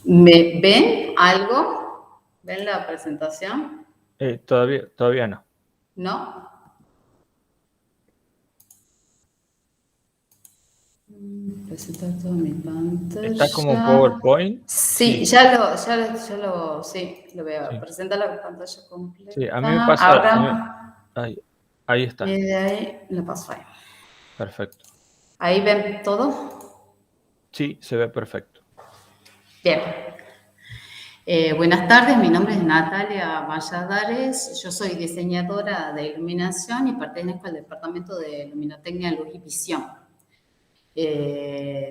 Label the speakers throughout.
Speaker 1: ¿Me ven algo? ¿Ven la presentación?
Speaker 2: Todavía no.
Speaker 1: ¿No? Presentar toda mi pantalla.
Speaker 2: ¿Está como PowerPoint?
Speaker 1: Sí,
Speaker 2: Sí.
Speaker 1: Sí, lo veo.
Speaker 2: Sí.
Speaker 1: Presenta la pantalla completa.
Speaker 2: Sí, a mí me pasa...
Speaker 1: Ahora,
Speaker 2: ahí está.
Speaker 1: y de ahí lo paso ahí.
Speaker 2: Perfecto.
Speaker 1: ¿Ahí ven todo?
Speaker 2: Sí, se ve perfecto.
Speaker 1: Bien. Buenas tardes, mi nombre es Natalia Valladares, yo soy diseñadora de iluminación y pertenezco al Departamento de Luminotecnia, Luz y Visión.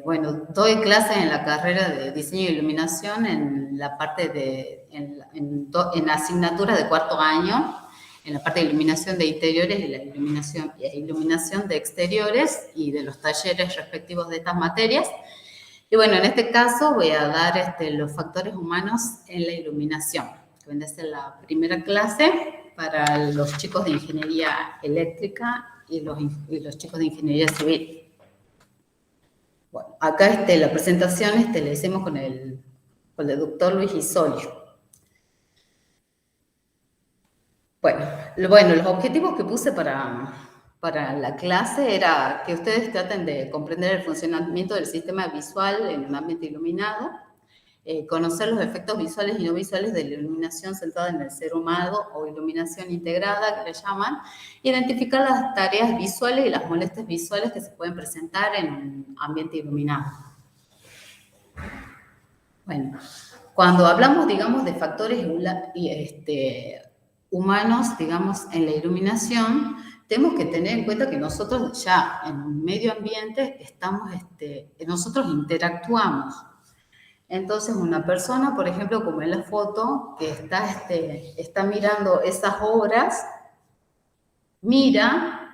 Speaker 1: Bueno, doy clases en la carrera de diseño y iluminación en la parte de, en la asignatura de cuarto año, en la parte de iluminación de interiores y la iluminación de exteriores y de los talleres respectivos de estas materias. Y bueno, en este caso voy a dar los factores humanos en la iluminación, que viene a ser la primera clase para los chicos de ingeniería eléctrica y los chicos de ingeniería civil. Bueno, acá la presentación la hicimos con el doctor Luis Isolio. Bueno, los objetivos que puse para la clase era que ustedes traten de comprender el funcionamiento del sistema visual en un ambiente iluminado, conocer los efectos visuales y no visuales de la iluminación centrada en el ser humano o iluminación integrada, que le llaman, identificar las tareas visuales y las molestias visuales que se pueden presentar en un ambiente iluminado. Bueno, cuando hablamos, digamos, de factores humanos, digamos, en la iluminación, tenemos que tener en cuenta que nosotros ya en un medio ambiente nosotros interactuamos. Entonces, una persona, por ejemplo, como en la foto, que está mirando esas obras, mira,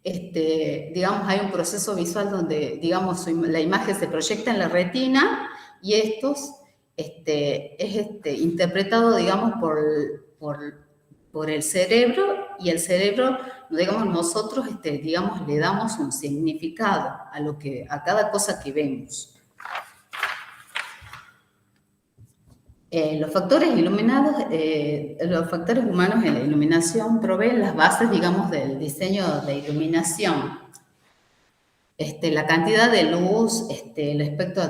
Speaker 1: digamos, hay un proceso visual donde, digamos, la imagen se proyecta en la retina y esto es interpretado, digamos, por el cerebro, y el cerebro, digamos, nosotros, digamos, le damos un significado a cada cosa que vemos. Los factores los factores humanos en la iluminación proveen las bases, digamos, del diseño de iluminación. La cantidad de luz, el espectro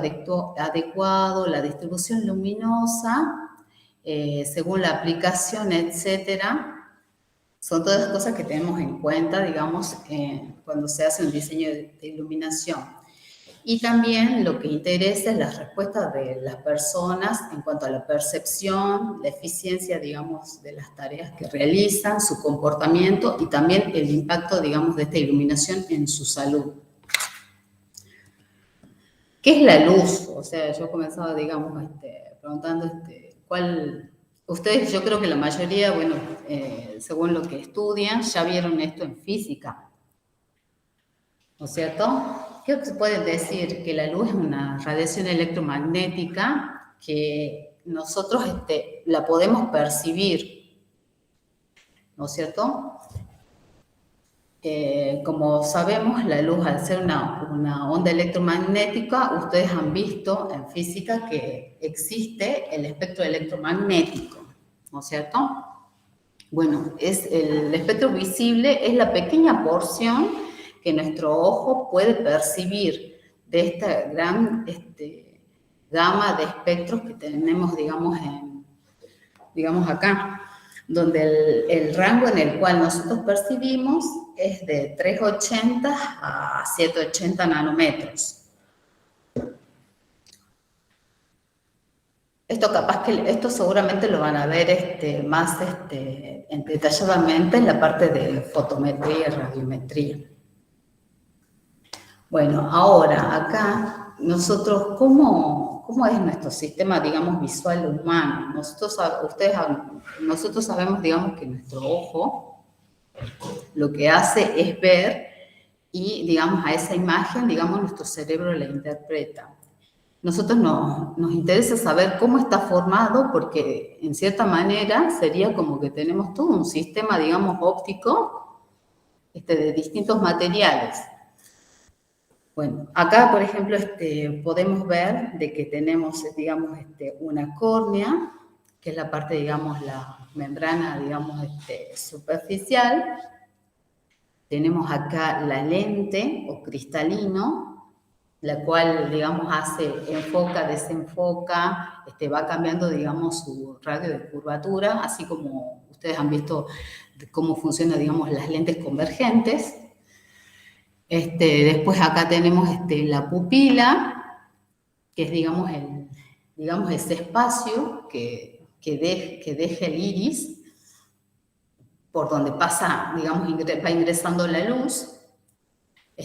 Speaker 1: adecuado, la distribución luminosa, según la aplicación, etcétera, son todas cosas que tenemos en cuenta, digamos, cuando se hace un diseño de iluminación. Y también lo que interesa es la respuesta de las personas en cuanto a la percepción, la eficiencia, digamos, de las tareas que realizan, su comportamiento y también el impacto, digamos, de esta iluminación en su salud. ¿Qué es la luz? O sea, yo comenzaba, digamos, preguntando ustedes, yo creo que la mayoría, bueno, según lo que estudian, ya vieron esto en física, ¿no es cierto? ¿Qué se puede decir? Que la luz es una radiación electromagnética que nosotros la podemos percibir, ¿no es cierto? Como sabemos, la luz, al ser una onda electromagnética, ustedes han visto en física que existe el espectro electromagnético, ¿no es cierto? Bueno, el espectro visible es la pequeña porción que nuestro ojo puede percibir de esta gran gama de espectros que tenemos, digamos acá, donde el rango en el cual nosotros percibimos es de 380 a 780 nanómetros. Esto seguramente lo van a ver más detalladamente en la parte de fotometría y radiometría. Bueno, ahora acá nosotros, ¿cómo es nuestro sistema, digamos, visual humano? Nosotros sabemos, digamos, que nuestro ojo lo que hace es ver y, digamos, a esa imagen, digamos, nuestro cerebro la interpreta. nosotros nos interesa saber cómo está formado, porque en cierta manera sería como que tenemos todo un sistema, digamos, óptico de distintos materiales. Bueno, acá, por ejemplo, podemos ver de que tenemos, digamos, una córnea, que es la parte, digamos, la membrana, digamos, superficial. Tenemos acá la lente o cristalino, la cual, digamos, enfoca, desenfoca, va cambiando, digamos, su radio de curvatura, así como ustedes han visto cómo funcionan, digamos, las lentes convergentes. Después acá tenemos la pupila, que es, digamos, ese espacio que deja el iris, por donde pasa, digamos, va ingresando la luz.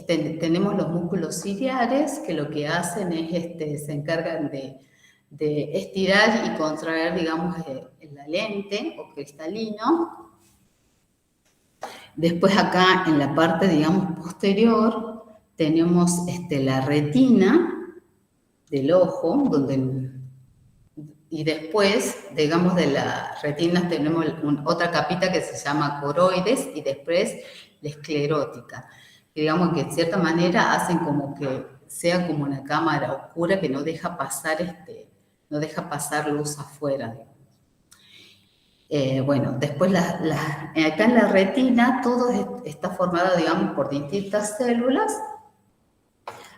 Speaker 1: Tenemos los músculos ciliares, que lo que hacen es, se encargan de estirar y contraer, digamos, la lente o cristalino. Después acá en la parte, digamos, posterior, tenemos la retina del ojo, y después, digamos, de la retina tenemos otra capita que se llama coroides y después la esclerótica. Y digamos que de cierta manera hacen como que sea como una cámara oscura que no deja pasar, luz afuera. Bueno, después acá en la retina todo está formado, digamos, por distintas células.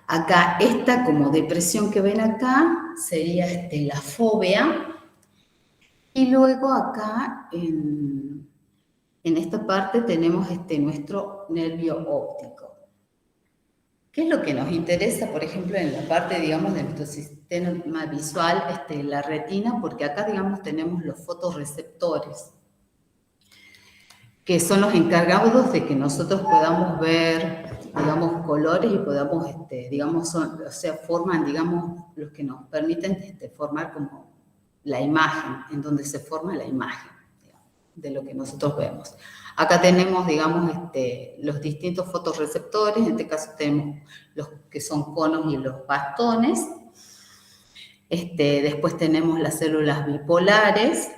Speaker 1: Acá esta como depresión que ven acá sería la fóvea. Y luego acá en esta parte tenemos nuestro nervio óptico. ¿Qué es lo que nos interesa, por ejemplo, en la parte, digamos, de nuestro sistema visual, la retina? Porque acá, digamos, tenemos los fotorreceptores, que son los encargados de que nosotros podamos ver, digamos, colores y podamos, digamos, forman, digamos, los que nos permiten formar como la imagen, en donde se forma la imagen, digamos, de lo que nosotros vemos. Acá tenemos, digamos, los distintos fotorreceptores, en este caso tenemos los que son conos y los bastones. Después tenemos las células bipolares,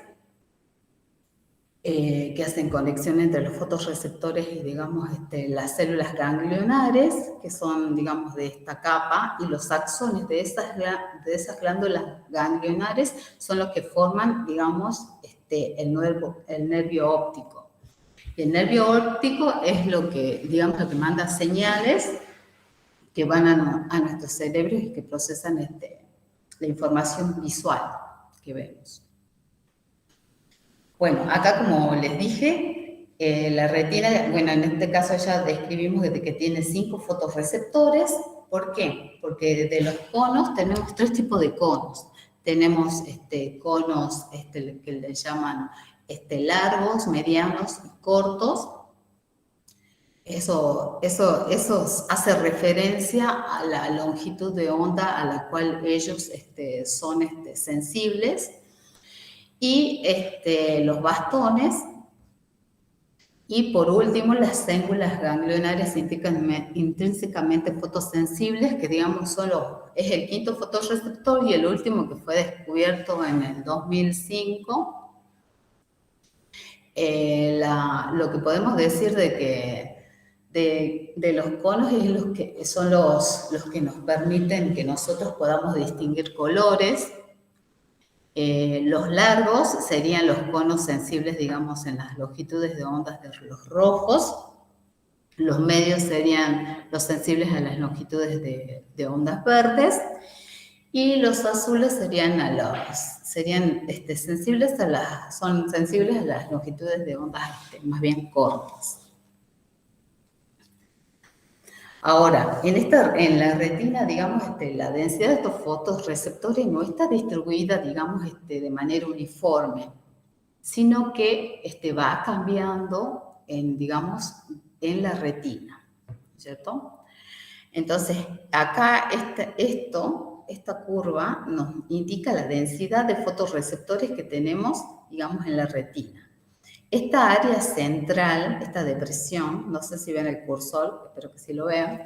Speaker 1: que hacen conexión entre los fotorreceptores y, digamos, las células ganglionares, que son, digamos, de esta capa, y los axones de esas glándulas ganglionares son los que forman, digamos, el nervio óptico. Y el nervio óptico es lo que, digamos, lo que manda señales que van a nuestros cerebros y que procesan la información visual que vemos. Bueno, acá como les dije, la retina, bueno, en este caso ya describimos que tiene 5 fotorreceptores. ¿Por qué? Porque de los conos tenemos 3 tipos de conos. Tenemos conos que le llaman largos, medianos y cortos. Eso hace referencia a la longitud de onda a la cual ellos son sensibles. Y los bastones, y por último las células ganglionares intrínsecamente fotosensibles, que digamos es el 5.º fotorreceptor y el último que fue descubierto en el 2005. Lo que podemos decir de los conos es que son los que nos permiten que nosotros podamos distinguir colores. Los largos serían los conos sensibles, digamos, en las longitudes de ondas de los rojos. Los medios serían los sensibles a las longitudes de ondas verdes. Y los azules serían sensibles a las longitudes de ondas más bien cortas. Ahora, en la retina, digamos, la densidad de estos fotorreceptores no está distribuida, digamos, de manera uniforme, sino que va cambiando digamos, en la retina, ¿cierto? Entonces, acá esta curva nos indica la densidad de fotorreceptores que tenemos, digamos, en la retina. Esta área central, esta depresión, no sé si ven el cursor, espero que sí lo vean,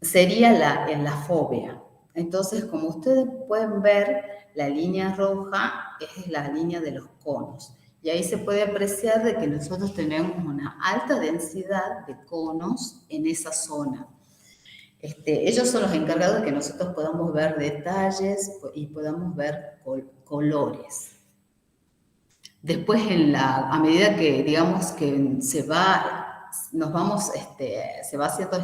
Speaker 1: sería la fobia. Entonces, como ustedes pueden ver, la línea roja es la línea de los conos. Y ahí se puede apreciar de que nosotros tenemos una alta densidad de conos en esa zona. Ellos son los encargados de que nosotros podamos ver detalles y podamos ver colores. Después, a medida que, digamos, que se va haciendo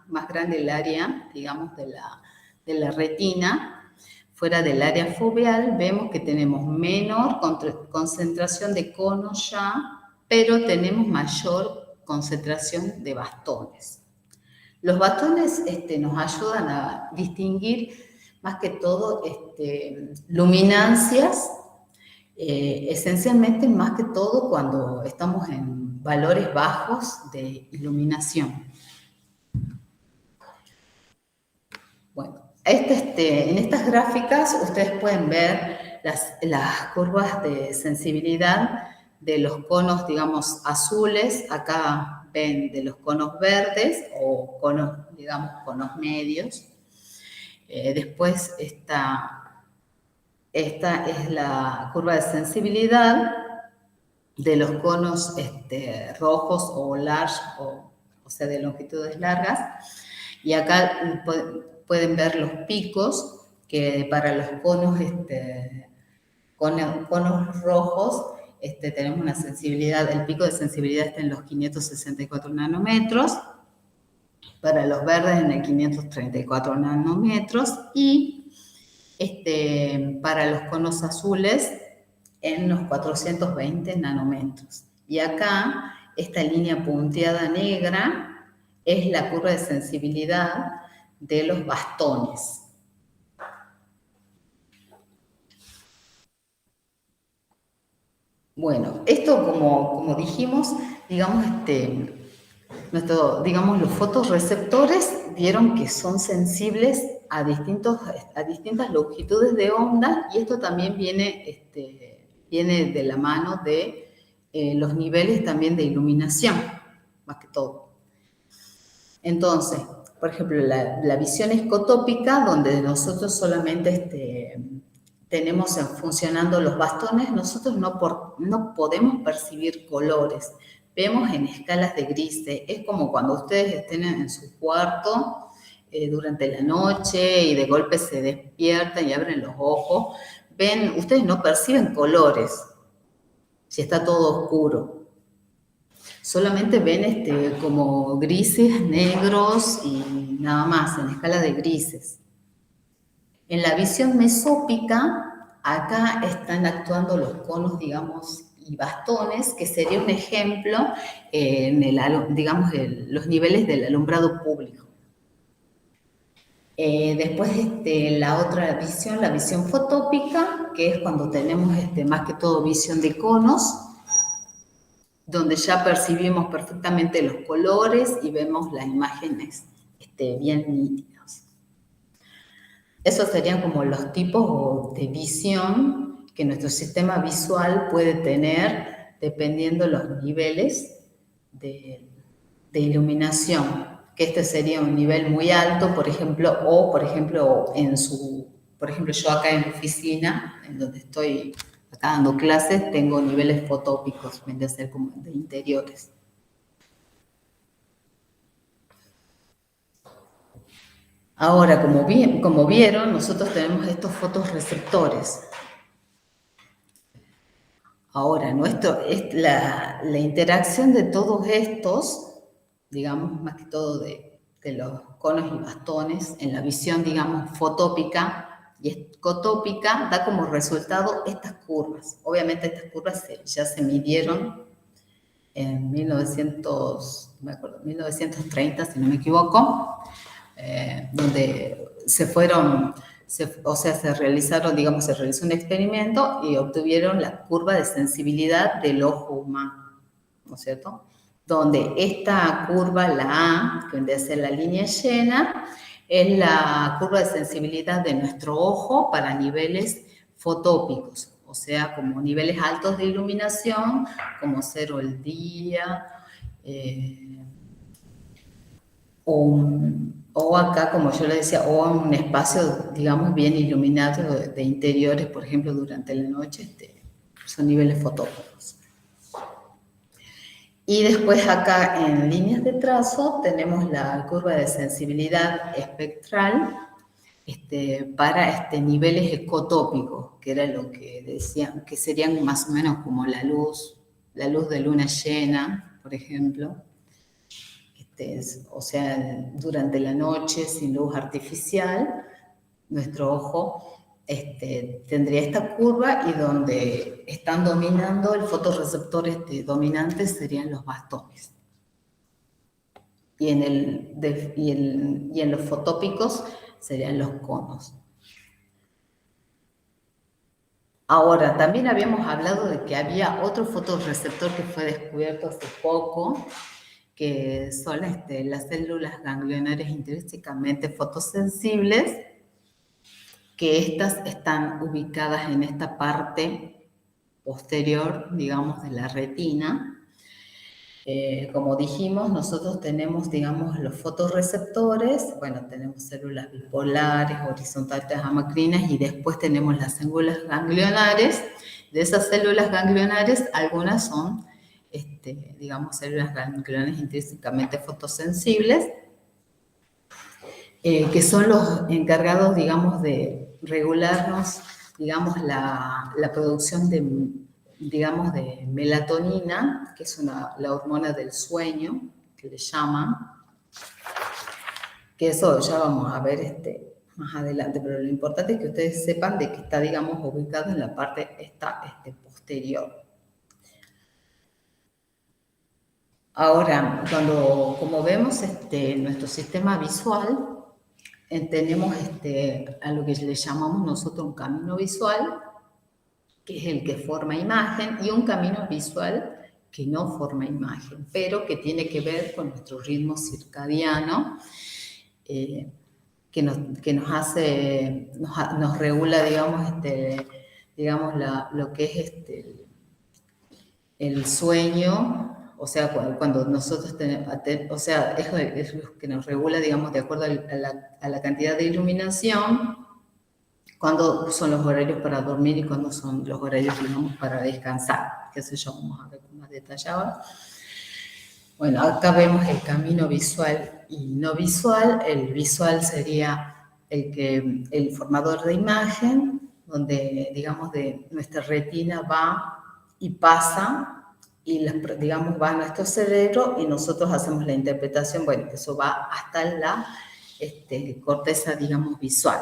Speaker 1: más grande el área, digamos, de la retina, fuera del área foveal, vemos que tenemos menor concentración de conos ya, pero tenemos mayor concentración de bastones. Los bastones nos ayudan a distinguir más que todo luminancias, esencialmente más que todo cuando estamos en valores bajos de iluminación. Bueno, en estas gráficas ustedes pueden ver las curvas de sensibilidad de los conos, digamos, azules. Acá ven de los conos verdes o conos, digamos, conos medios. Después esta es la curva de sensibilidad de los conos rojos o large, o sea, de longitudes largas. Y acá pueden ver los picos, que para los conos, conos rojos, tenemos una sensibilidad, el pico de sensibilidad está en los 564 nanómetros, para los verdes en el 534 nanómetros, y para los conos azules en los 420 nanómetros. Y acá, esta línea punteada negra es la curva de sensibilidad de los bastones. Bueno, esto como dijimos, digamos, los fotorreceptores vieron que son sensibles a distintas longitudes de onda, y esto también viene de la mano de los niveles también de iluminación, más que todo. Entonces, por ejemplo, la visión escotópica, donde nosotros solamente tenemos funcionando los bastones, nosotros no podemos percibir colores. Vemos en escalas de grises. Es como cuando ustedes estén en su cuarto durante la noche y de golpe se despiertan y abren los ojos. Ustedes no perciben colores si está todo oscuro. Solamente ven como grises, negros y nada más, en escala de grises. En la visión mesópica, acá están actuando los conos, digamos, y bastones, que sería un ejemplo en los niveles del alumbrado público. Después la otra visión, la visión fotópica, que es cuando tenemos más que todo visión de conos, donde ya percibimos perfectamente los colores y vemos las imágenes bien nítidas. Esos serían como los tipos de visión que nuestro sistema visual puede tener dependiendo los niveles de iluminación. Que este sería un nivel muy alto, por ejemplo, yo acá en mi oficina, en donde estoy acá dando clases, tengo niveles fotópicos, viene a ser como de interiores. Ahora, como vieron, nosotros tenemos estos fotorreceptores. Ahora, la interacción de todos estos, digamos, más que todo de los conos y bastones, en la visión, digamos, fotópica y escotópica, da como resultado estas curvas. Obviamente estas curvas ya se midieron en 1930, si no me equivoco, donde se realizó un experimento y obtuvieron la curva de sensibilidad del ojo humano, ¿no es cierto? Donde esta curva, la A, que vendría a ser la línea llena, es la curva de sensibilidad de nuestro ojo para niveles fotópicos, o sea, como niveles altos de iluminación, como 0 el día, o acá, como yo le decía, o un espacio, digamos, bien iluminado de interiores, por ejemplo, durante la noche, son niveles fotógrafos. Y después acá en líneas de trazo tenemos la curva de sensibilidad espectral para niveles ecotópicos, que era lo que decían, que serían más o menos como la luz de luna llena, por ejemplo. O sea, durante la noche, sin luz artificial, nuestro ojo tendría esta curva y donde están dominando el fotorreceptor dominante serían los bastones. Y en los fotópicos serían los conos. Ahora, también habíamos hablado de que había otro fotorreceptor que fue descubierto hace poco, que son las células ganglionares intrínsecamente fotosensibles, que estas están ubicadas en esta parte posterior, digamos, de la retina. Como dijimos, nosotros tenemos, digamos, los fotorreceptores, bueno, tenemos células bipolares, horizontales, amacrinas, y después tenemos las células ganglionares. De esas células ganglionares, algunas son, digamos, células ganglionares intrínsecamente fotosensibles, que son los encargados, digamos, de regularnos, digamos, la producción digamos, de melatonina, que es la hormona del sueño, que le llaman, que eso ya vamos a ver más adelante, pero lo importante es que ustedes sepan de que está, digamos, ubicado en la parte posterior. Ahora, como vemos nuestro sistema visual, tenemos a lo que le llamamos nosotros un camino visual, que es el que forma imagen, y un camino visual que no forma imagen, pero que tiene que ver con nuestro ritmo circadiano, que nos regula, digamos, lo que es el sueño. O sea, cuando nosotros tenemos, o sea, es lo que nos regula, digamos, de acuerdo a la cantidad de iluminación, cuándo son los horarios para dormir y cuándo son los horarios, digamos, para descansar. Qué sé yo, vamos a ver con más detallado. Bueno, acá vemos el camino visual y no visual. El visual sería el formador de imagen, donde, digamos, de nuestra retina va y pasa, y, digamos, va a nuestro cerebro y nosotros hacemos la interpretación. Bueno, eso va hasta la corteza, digamos, visual.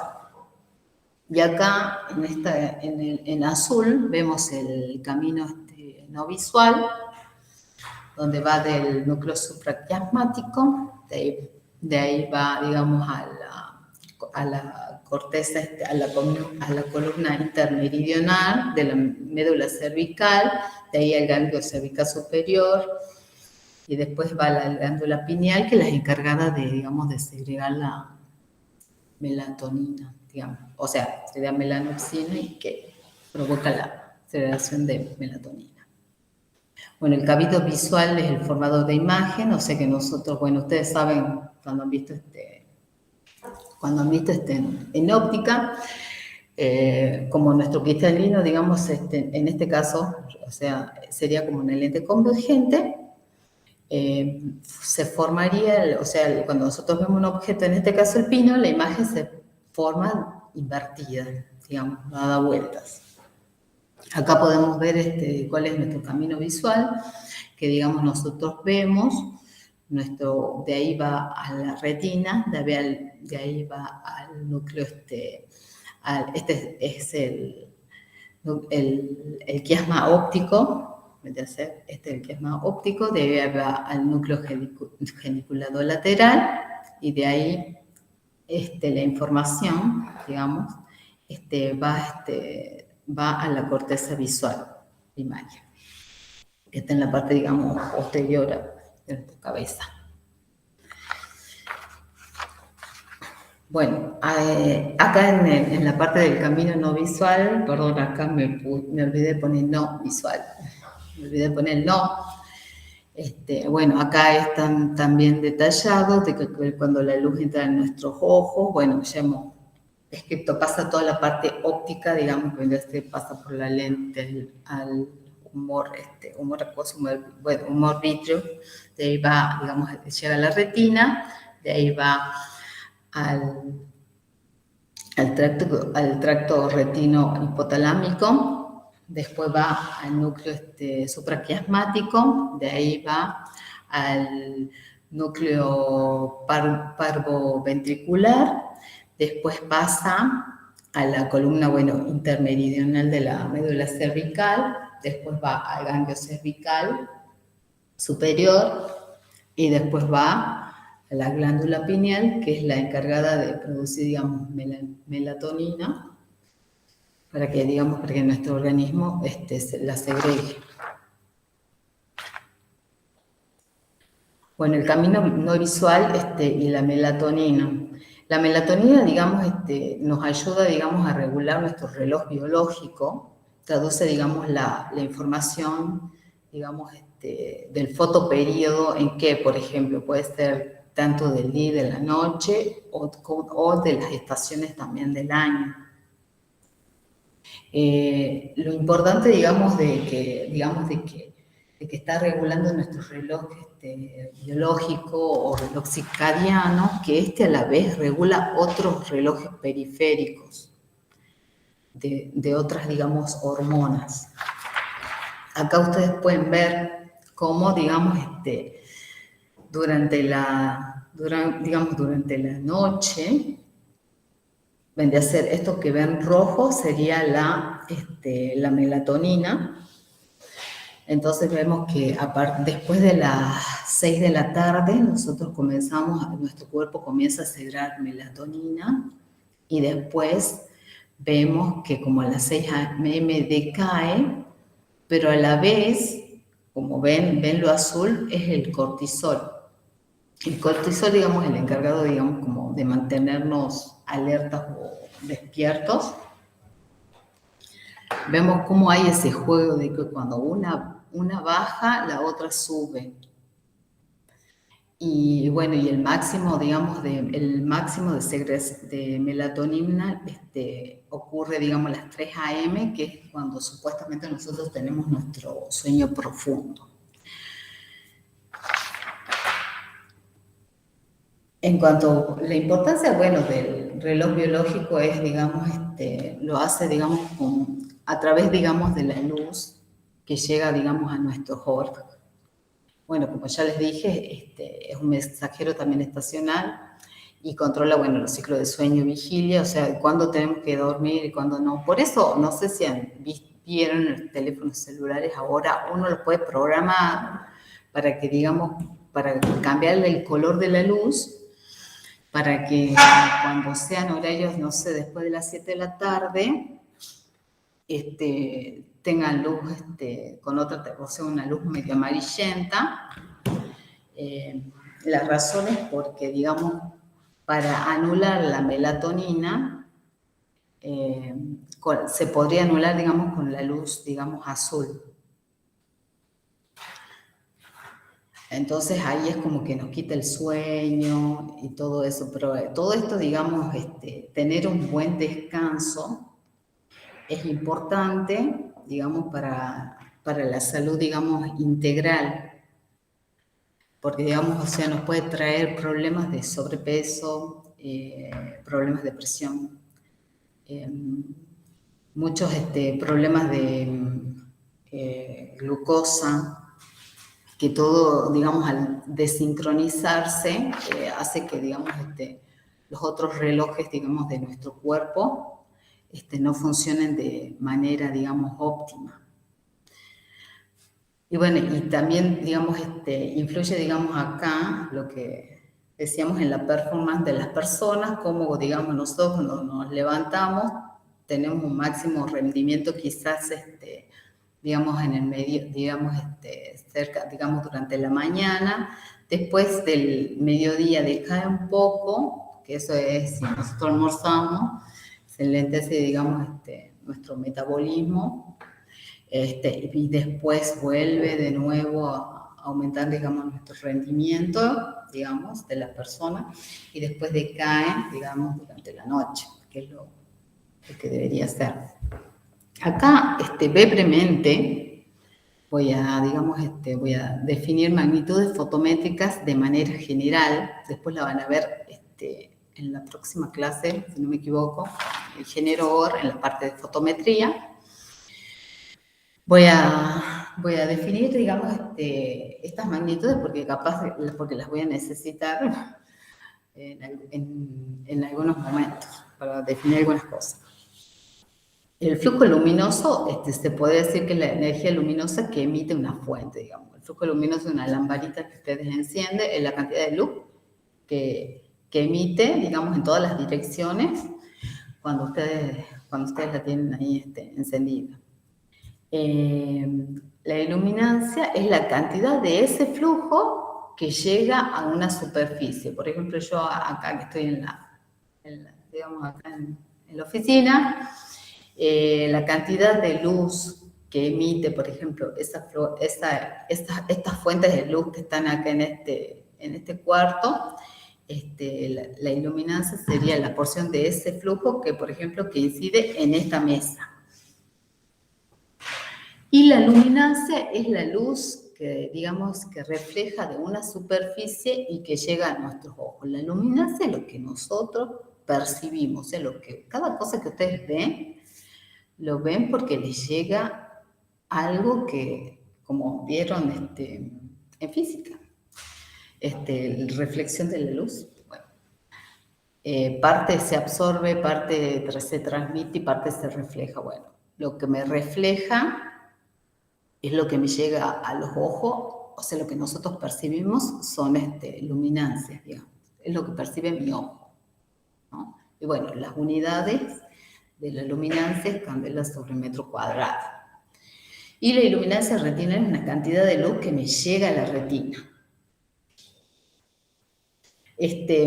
Speaker 1: Y acá, en azul, vemos el camino no visual, donde va del núcleo supraquiasmático, de ahí va, digamos, a la corteza, a la columna intermeridional de la médula cervical, de ahí al ganglio cervical superior, y después va la glándula pineal, que es la encargada de, digamos, de segregar la melatonina, digamos. O sea, sería melanoxina y que provoca la segregación de melatonina. Bueno, el camino visual es el formador de imagen, o sea que nosotros, bueno, ustedes saben cuando han visto en óptica, como nuestro cristalino, digamos, en este caso, o sea, sería como una lente convergente, se formaría, o sea, cuando nosotros vemos un objeto, en este caso el pino, la imagen se forma invertida, digamos, no da vueltas. Acá podemos ver cuál es nuestro camino visual, que, digamos, nosotros vemos, de ahí va a la retina, de ahí va al núcleo, este es el quiasma óptico, el quiasma óptico, de ahí va al núcleo geniculado lateral, y de ahí la información, digamos, va a la corteza visual primaria, que está en la parte, digamos, posterior de nuestra cabeza. Bueno, acá en la parte del camino no visual, perdón, acá me olvidé de poner no visual, me olvidé de poner no. Bueno, acá están también detallados de que cuando la luz entra en nuestros ojos, bueno, ya hemos descrito, pasa toda la parte óptica, digamos, cuando pasa por la lente al humor, humor acuoso, humor vítreo, de ahí va, digamos, llega a la retina, de ahí va al tracto retino hipotalámico, después va al núcleo supraquiasmático, de ahí va al núcleo parvoventricular, después pasa a la columna, intermeridional de la médula cervical, después va al ganglio cervical superior y después va a la glándula pineal, que es la encargada de producir, digamos, melatonina, para que nuestro organismo la segregue. Bueno, el camino no visual y la melatonina. La melatonina, digamos, nos ayuda, digamos, a regular nuestro reloj biológico, traduce, digamos, la información, digamos, del fotoperíodo en que, por ejemplo, puede ser tanto del día y de la noche o de las estaciones también del año. Lo importante, digamos, de que está regulando nuestro reloj biológico o reloj circadiano, que a la vez regula otros relojes periféricos de otras, digamos, hormonas. Acá ustedes pueden ver cómo, digamos, durante la noche, vendría a ser esto que ven rojo, sería la melatonina. Entonces vemos que después de las 6 de la tarde, nuestro cuerpo comienza a segregar melatonina y después vemos que como a las 6 a.m. decae, pero a la vez, como ven lo azul, es el cortisol. El cortisol, digamos, es el encargado, digamos, como de mantenernos alertas o despiertos. Vemos cómo hay ese juego de que cuando una baja, la otra sube. Y bueno, y el máximo, digamos, de melatonina ocurre, digamos, a las 3 a.m., que es cuando supuestamente nosotros tenemos nuestro sueño profundo. En cuanto a la importancia, del reloj biológico es, digamos, lo hace, digamos, a través, digamos, de la luz que llega, digamos, a nuestros órganos. Bueno, como ya les dije, es un mensajero también estacional y controla, los ciclos de sueño y vigilia, o sea, cuándo tenemos que dormir y cuándo no. Por eso, no sé si vieron los teléfonos celulares, ahora uno los puede programar para que, digamos, para cambiarle el color de la luz, para que cuando sean horarios, no sé, después de las 7 de la tarde, tengan luz con o sea, una luz medio amarillenta. La razón es porque, digamos, para anular la melatonina, se podría anular, digamos, con la luz, digamos, azul. Entonces ahí es como que nos quita el sueño y todo eso, pero todo esto, digamos, tener un buen descanso es importante, digamos, para la salud, digamos, integral, porque, digamos, o sea, nos puede traer problemas de sobrepeso, problemas de presión, muchos problemas de glucosa, que todo, digamos, al desincronizarse, hace que, digamos, los otros relojes, digamos, de nuestro cuerpo no funcionen de manera, digamos, óptima. Y bueno, y también, digamos, influye, digamos, acá lo que decíamos en la performance de las personas, como, digamos, nosotros cuando nos levantamos tenemos un máximo rendimiento quizás, digamos, en el medio, digamos, cerca, digamos, durante la mañana. Después del mediodía decae un poco, que eso es, si nosotros almorzamos, se lentece, digamos, nuestro metabolismo, y después vuelve de nuevo aumentar, digamos, nuestro rendimiento, digamos, de la persona, y después decaen, digamos, durante la noche, que es lo que debería ser. Acá, brevemente, voy a definir magnitudes fotométricas de manera general. Después la van a ver en la próxima clase, si no me equivoco, el género OR, en la parte de fotometría. Voy a definir, digamos, estas magnitudes porque porque las voy a necesitar en algunos momentos para definir algunas cosas. El flujo luminoso, se puede decir que es la energía luminosa que emite una fuente, digamos. El flujo luminoso de una lamparita que ustedes encienden es la cantidad de luz que emite, digamos, en todas las direcciones cuando ustedes la tienen ahí encendida. La iluminancia es la cantidad de ese flujo que llega a una superficie. Por ejemplo, yo acá que estoy digamos, acá en la oficina, la cantidad de luz que emite, por ejemplo, estas fuentes de luz que están acá en este cuarto, la iluminancia sería la porción de ese flujo que, por ejemplo, que incide en esta mesa. Y la luminancia es la luz que, digamos, que refleja de una superficie y que llega a nuestros ojos. La luminancia es lo que nosotros percibimos, es cada cosa que ustedes ven, lo ven porque les llega algo que, como vieron en física, la reflexión de la luz. Bueno, parte se absorbe, parte se transmite y parte se refleja. Bueno, lo que me refleja es lo que me llega a los ojos, o sea, lo que nosotros percibimos son luminancias, digamos. Es lo que percibe mi ojo, ¿no? Y bueno, las unidades de la luminancia es candela sobre metro cuadrado. Y la iluminancia retina es una cantidad de luz que me llega a la retina.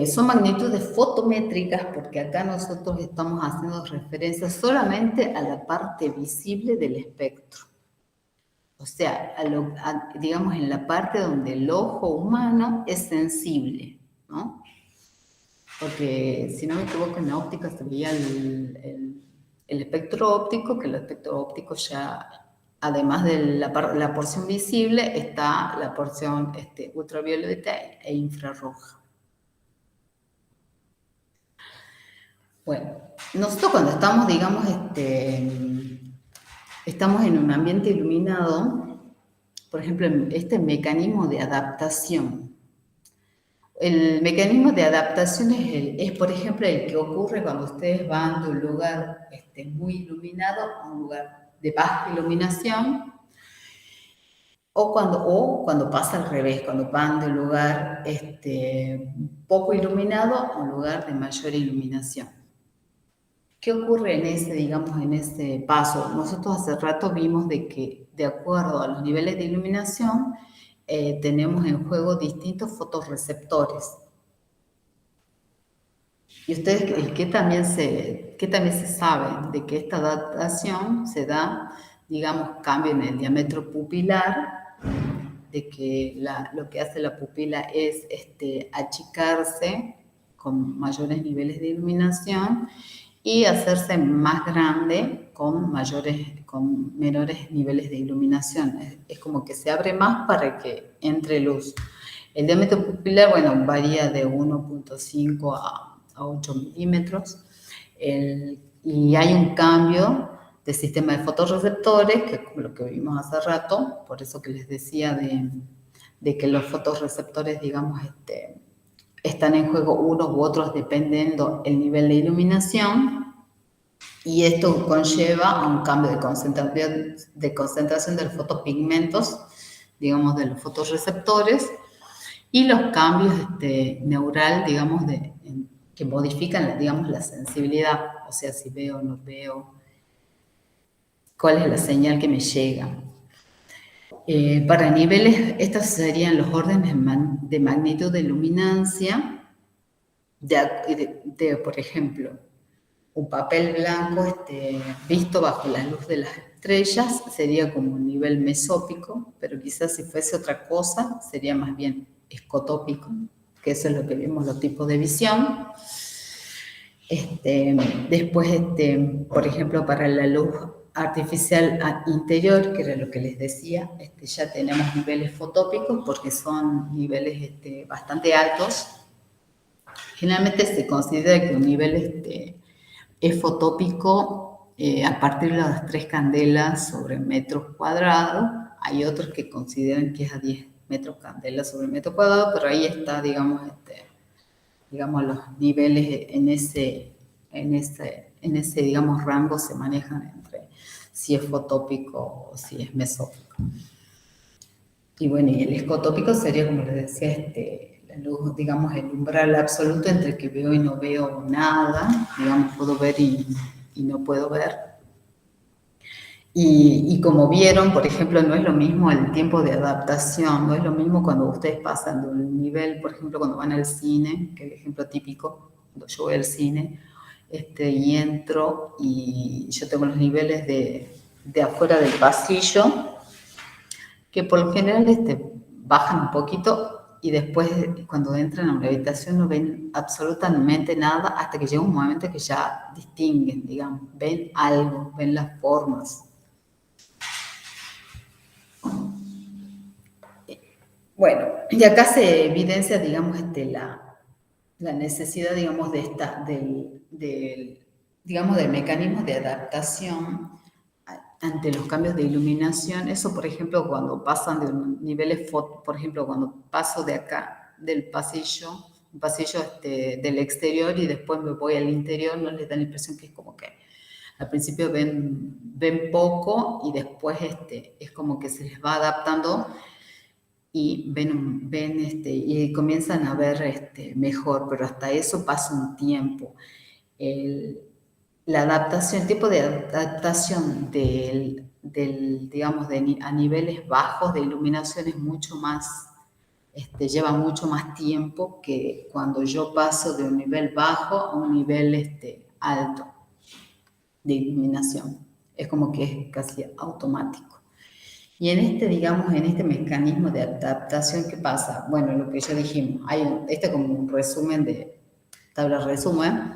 Speaker 1: Son magnitudes fotométricas porque acá nosotros estamos haciendo referencia solamente a la parte visible del espectro. O sea, digamos, en la parte donde el ojo humano es sensible, ¿no? Porque, si no me equivoco, en la óptica se veía el espectro óptico, que el espectro óptico ya, además de la porción visible, está la porción ultravioleta e infrarroja. Bueno, nosotros cuando estamos, digamos, estamos en un ambiente iluminado, por ejemplo, este mecanismo de adaptación. El mecanismo de adaptación es, por ejemplo, el que ocurre cuando ustedes van de un lugar muy iluminado a un lugar de baja iluminación, o cuando pasa al revés, cuando van de un lugar poco iluminado a un lugar de mayor iluminación. ¿Qué ocurre en ese paso? Nosotros hace rato vimos de que, de acuerdo a los niveles de iluminación, tenemos en juego distintos fotorreceptores. Y ustedes, ¿qué también se sabe? De que esta adaptación se da, digamos, cambio en el diámetro pupilar, de que lo que hace la pupila es achicarse con mayores niveles de iluminación y hacerse más grande con menores niveles de iluminación. Es como que se abre más para que entre luz. El diámetro pupilar, bueno, varía de 1.5 a 8 milímetros. Y hay un cambio de sistema de fotorreceptores, que es lo que vimos hace rato, por eso que les decía de que los fotorreceptores, digamos, están en juego unos u otros dependiendo el nivel de iluminación, y esto conlleva a un cambio de concentración de los fotopigmentos, digamos, de los fotorreceptores, y los cambios neural, digamos, que modifican, digamos, la sensibilidad, o sea, si veo o no veo, cuál es la señal que me llega. Para niveles, estos serían los órdenes de magnitud de luminancia por ejemplo, un papel blanco visto bajo la luz de las estrellas sería como un nivel mesópico, pero quizás si fuese otra cosa sería más bien escotópico, que eso es lo que vemos los tipos de visión. Después, por ejemplo, para la luz artificial interior, que era lo que les decía, ya tenemos niveles fotópicos porque son niveles bastante altos. Generalmente se considera que un nivel es fotópico a partir de las 3 candelas sobre metros cuadrados. Hay otros que consideran que es a 10 metros candelas sobre metro cuadrado, pero ahí está, digamos, los niveles en ese, digamos, rango se manejan entre si es fotópico o si es mesópico. Y bueno, y el escotópico sería, como les decía, la luz, digamos, el umbral absoluto entre que veo y no veo nada, digamos, puedo ver y no puedo ver. Y como vieron, por ejemplo, no es lo mismo el tiempo de adaptación, no es lo mismo cuando ustedes pasan de un nivel, por ejemplo, cuando van al cine, que es el ejemplo típico, cuando yo voy al cine, y entro y yo tengo los niveles de afuera del pasillo, que por lo general bajan un poquito y después cuando entran a una habitación no ven absolutamente nada hasta que llega un momento que ya distinguen, digamos, ven algo, ven las formas. Bueno, y acá se evidencia, digamos, la necesidad, digamos, digamos, del mecanismo de adaptación ante los cambios de iluminación. Eso, por ejemplo, cuando pasan de niveles, por ejemplo, cuando paso de acá, del pasillo, un pasillo del exterior y después me voy al interior, no les da la impresión que es como que al principio ven poco y después es como que se les va adaptando y y comienzan a ver mejor, pero hasta eso pasa un tiempo. La adaptación, el tipo de adaptación digamos, a niveles bajos de iluminación es mucho más, lleva mucho más tiempo que cuando yo paso de un nivel bajo a un nivel alto de iluminación. Es como que es casi automático. Y digamos, en este mecanismo de adaptación, ¿qué pasa? Bueno, lo que ya dijimos, hay como un resumen tabla resumen,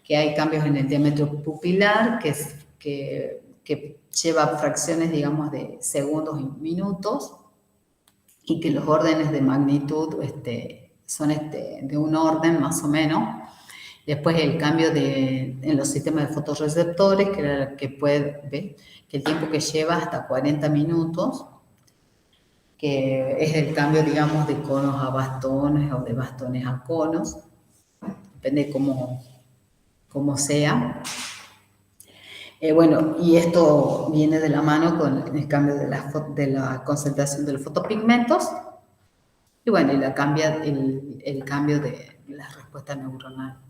Speaker 1: que hay cambios en el diámetro pupilar, que lleva fracciones, digamos, de segundos y minutos, y que los órdenes de magnitud son de un orden más o menos. Después el cambio en los sistemas de fotorreceptores, que puede ver que el tiempo que lleva hasta 40 minutos, que es el cambio, digamos, de conos a bastones o de bastones a conos, depende de cómo sea. Bueno, y esto viene de la mano con el cambio de la concentración de los fotopigmentos y bueno, y el cambio de la respuesta neuronal.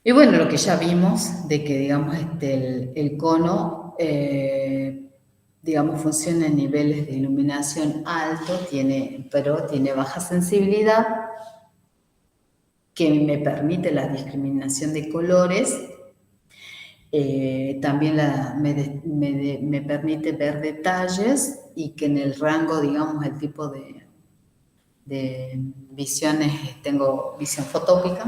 Speaker 1: Y bueno, lo que ya vimos de que, digamos, el cono, digamos, funciona en niveles de iluminación alto, pero tiene baja sensibilidad, que me permite la discriminación de colores. También me permite ver detalles y que en el rango, digamos, el tipo de visiones, tengo visión fotópica.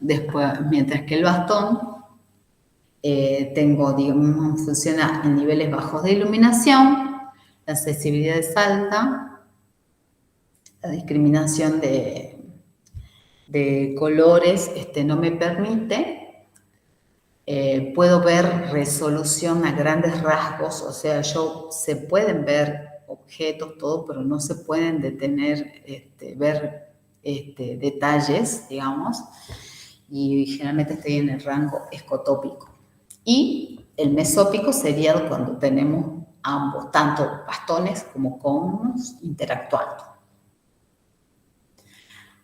Speaker 1: Después, mientras que el bastón digamos, funciona en niveles bajos de iluminación, la sensibilidad es alta, la discriminación de colores no me permite. Puedo ver resolución a grandes rasgos, o sea, se pueden ver objetos, todo, pero no se pueden ver detalles, digamos, y generalmente estoy en el rango escotópico. Y el mesópico sería cuando tenemos ambos, tanto bastones como conos, interactuando.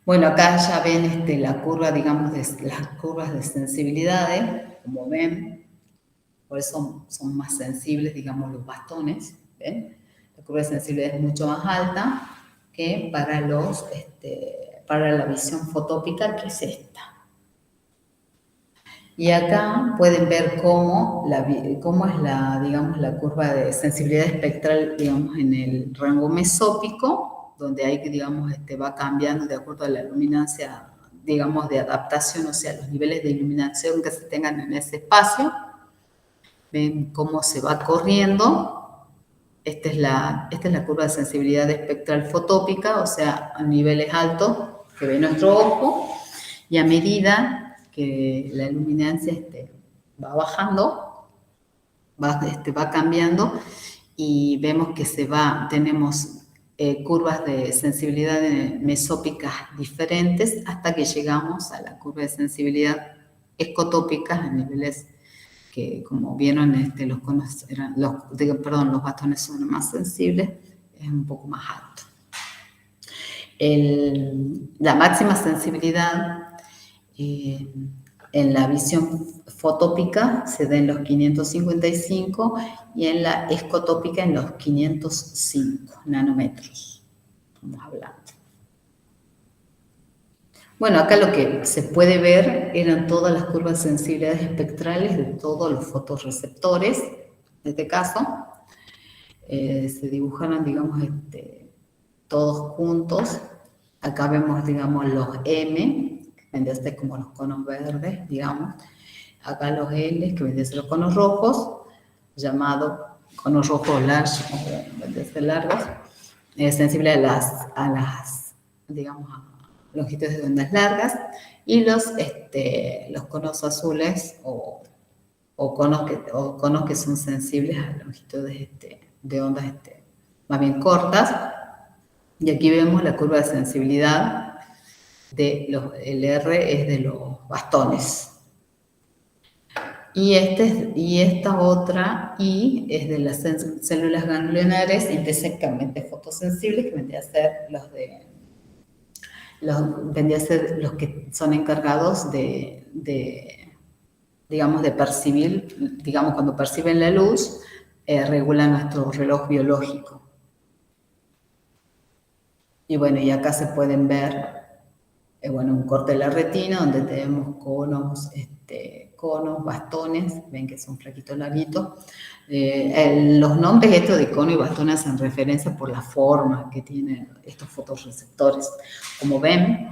Speaker 1: Bueno, acá ya ven la curva, digamos, las curvas de sensibilidades, como ven, por eso son más sensibles, digamos, los bastones, ¿ven? La curva de sensibilidad es mucho más alta que para la visión fotópica, que es esta. Y acá pueden ver cómo es digamos, la curva de sensibilidad espectral, digamos, en el rango mesópico, donde hay que, digamos, va cambiando de acuerdo a la luminancia, digamos, de adaptación, o sea, los niveles de iluminación que se tengan en ese espacio. Ven cómo se va corriendo. Esta es la curva de sensibilidad espectral fotópica, o sea, a niveles altos que ve nuestro ojo, y a medida que la luminancia va bajando, va cambiando, y vemos que tenemos curvas de sensibilidad mesópicas diferentes hasta que llegamos a la curva de sensibilidad escotópica a niveles que, como vieron, los conos los bastones son más sensibles, es un poco más alto. La máxima sensibilidad en la visión fotópica se da en los 555 y en la escotópica en los 505 nanómetros. Vamos hablando. Bueno, acá lo que se puede ver eran todas las curvas de sensibilidades espectrales de todos los fotorreceptores. En este caso, se dibujaron, digamos, todos juntos. Acá vemos, digamos, los M, que vendrían a ser como los conos verdes, digamos. Acá los L, que vendrían a ser los conos rojos, llamados conos rojos large, o vendrían a ser largos, sensibles a las, digamos, longitudes de ondas largas, y los conos azules o conos que son sensibles a longitudes de ondas más bien cortas. Y aquí vemos la curva de sensibilidad el R es de los bastones. Y esta otra I es de las células ganglionares intrínsecamente fotosensibles, que vendría a ser los que son encargados digamos, de percibir, digamos, cuando perciben la luz, regulan nuestro reloj biológico. Y bueno, y acá se pueden ver, un corte de la retina, donde tenemos conos, bastones, ven que son flaquitos larguitos. Los nombres de cono y bastón hacen referencia por la forma que tienen estos fotorreceptores. Como ven,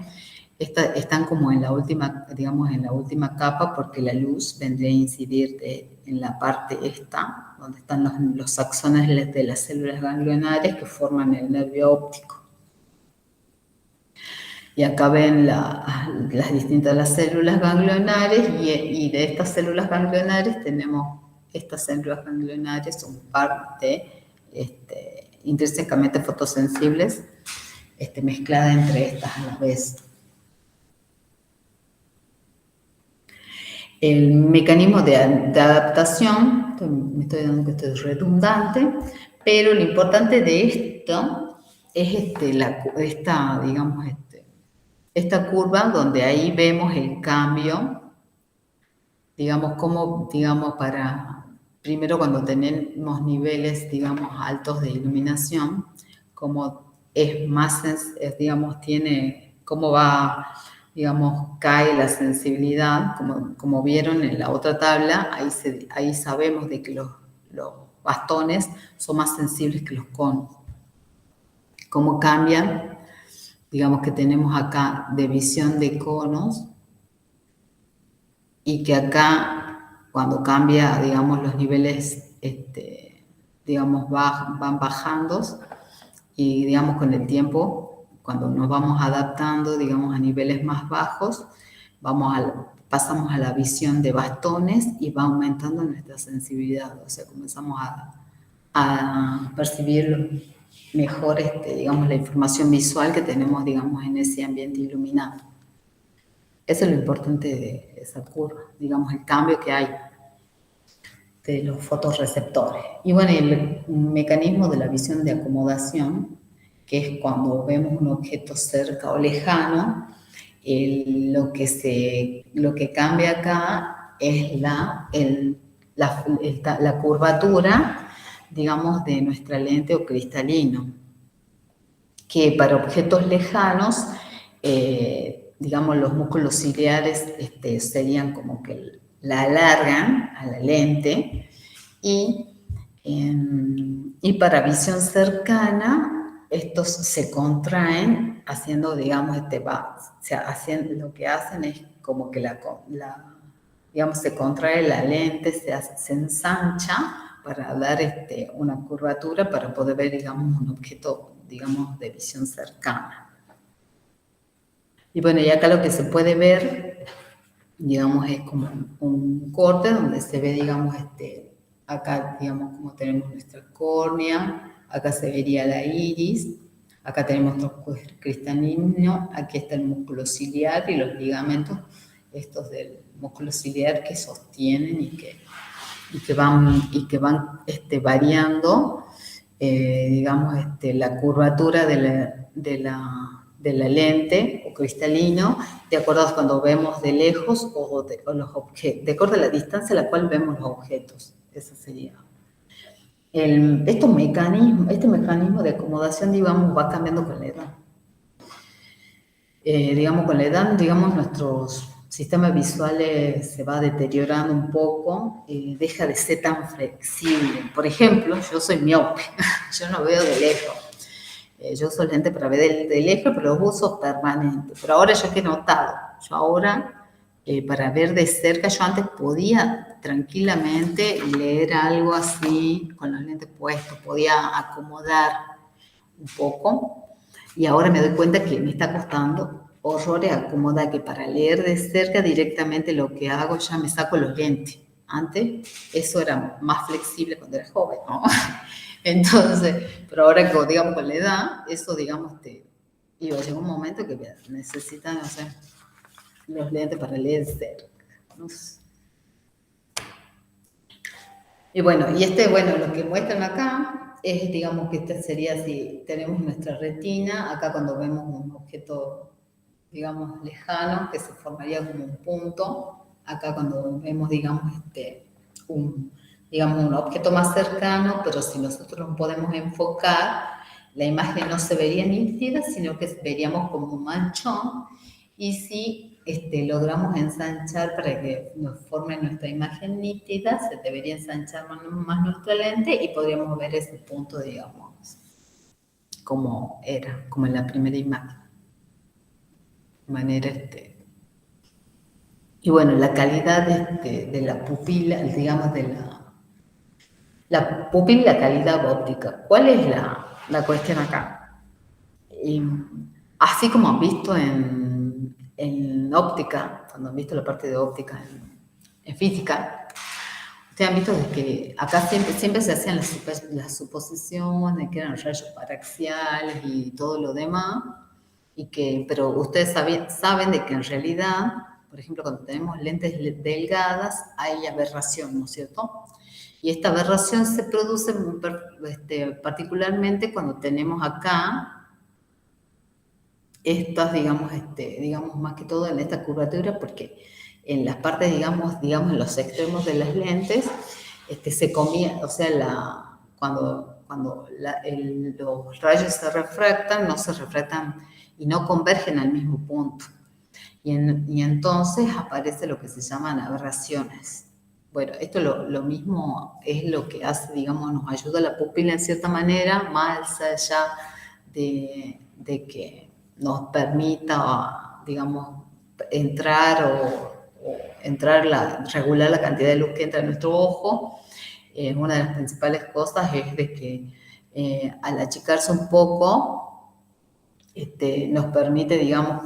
Speaker 1: están como en la última, digamos, en la última capa, porque la luz vendría a incidir en la parte donde están los axones de las células ganglionares que forman el nervio óptico. Y acá ven las distintas células ganglionares, y de estas células ganglionares tenemos, estas células ganglionares son parte intrínsecamente fotosensibles, mezclada entre estas a la vez. El mecanismo de adaptación, me estoy dando que esto es redundante, pero lo importante de esto es digamos, esta curva, donde ahí vemos el cambio, digamos, primero cuando tenemos niveles, digamos, altos de iluminación, como es más, digamos, cómo va, digamos, cae la sensibilidad, como vieron en la otra tabla, ahí sabemos de que los bastones son más sensibles que los conos. Cómo cambian. Digamos que tenemos acá de visión de conos, y que acá, cuando cambia, digamos, los niveles, digamos, van bajando, y, digamos, con el tiempo, cuando nos vamos adaptando, digamos, a niveles más bajos, pasamos a la visión de bastones, y va aumentando nuestra sensibilidad, o sea, comenzamos a percibir mejor, digamos, la información visual que tenemos, digamos, en ese ambiente iluminado. Eso es lo importante de esa curva, digamos, el cambio que hay de los fotorreceptores. Y bueno, el mecanismo de la visión de acomodación, que es cuando vemos un objeto cerca o lejano, lo que cambia acá es la curvatura, digamos, de nuestra lente o cristalino, que para objetos lejanos, digamos, los músculos ciliares serían como que la alargan a la lente y para visión cercana, estos se contraen haciendo, digamos, lo que hacen es como que digamos, se contrae la lente, se ensancha para dar una curvatura para poder ver, digamos, un objeto, digamos, de visión cercana. Y bueno, y acá lo que se puede ver, digamos, es como un corte donde se ve, digamos, acá, digamos, como tenemos nuestra córnea, acá se vería la iris, acá tenemos nuestro cristalino, aquí está el músculo ciliar y los ligamentos, estos del músculo ciliar que sostienen y que van variando, digamos, la curvatura de la lente o cristalino, de acuerdo a cuando vemos de lejos o los objetos, de acuerdo a la distancia a la cual vemos los objetos. Eso sería. Este mecanismo de acomodación, digamos, va cambiando con la edad. Digamos, con la edad, digamos, nuestros sistemas visuales se va deteriorando un poco, deja de ser tan flexible. Por ejemplo, yo soy miope, yo no veo de lejos. Yo uso lente para ver de lejos, pero los uso permanentes. Pero ahora yo que he notado, yo ahora, para ver de cerca, yo antes podía tranquilamente leer algo así, con los lentes puestos, podía acomodar un poco, y ahora me doy cuenta que me está costando horrores acomodar, que para leer de cerca directamente lo que hago, ya me saco los lentes. Antes eso era más flexible cuando era joven, ¿no? Entonces, pero ahora, digamos, con la edad, eso, digamos, llega un momento que necesitan, no sé, los lentes para leer cerca. No sé. Y bueno, bueno, lo que muestran acá es, digamos, que esta sería si tenemos nuestra retina, acá cuando vemos un objeto, digamos, lejano, que se formaría como un punto, acá cuando vemos, digamos, un objeto más cercano, pero si nosotros lo podemos enfocar, la imagen no se vería nítida, sino que veríamos como un manchón, y si logramos ensanchar para que nos forme nuestra imagen nítida, se debería ensanchar más nuestra lente y podríamos ver ese punto, digamos, como era, como en la primera imagen. De manera, y bueno, la calidad de la pupila, digamos, la pupila y la calidad óptica. ¿Cuál es la cuestión acá? Así como han visto en óptica, cuando han visto la parte de óptica en física, ustedes han visto que acá siempre se hacían las suposiciones, que eran rayos paraxiales y todo lo demás, pero ustedes saben de que en realidad, por ejemplo, cuando tenemos lentes delgadas, hay aberración, ¿no es cierto? Y esta aberración se produce particularmente cuando tenemos acá estas, digamos, más que todo en esta curvatura, porque en las partes, digamos, en los extremos de las lentes, se comía, o sea, cuando los rayos se refractan, no se refractan y no convergen al mismo punto. Y entonces aparece lo que se llaman aberraciones. Bueno, esto lo mismo es lo que hace, digamos, nos ayuda a la pupila en cierta manera, más allá de que nos permita, digamos, regular la cantidad de luz que entra en nuestro ojo. Una de las principales cosas es de que al achicarse un poco, nos permite, digamos,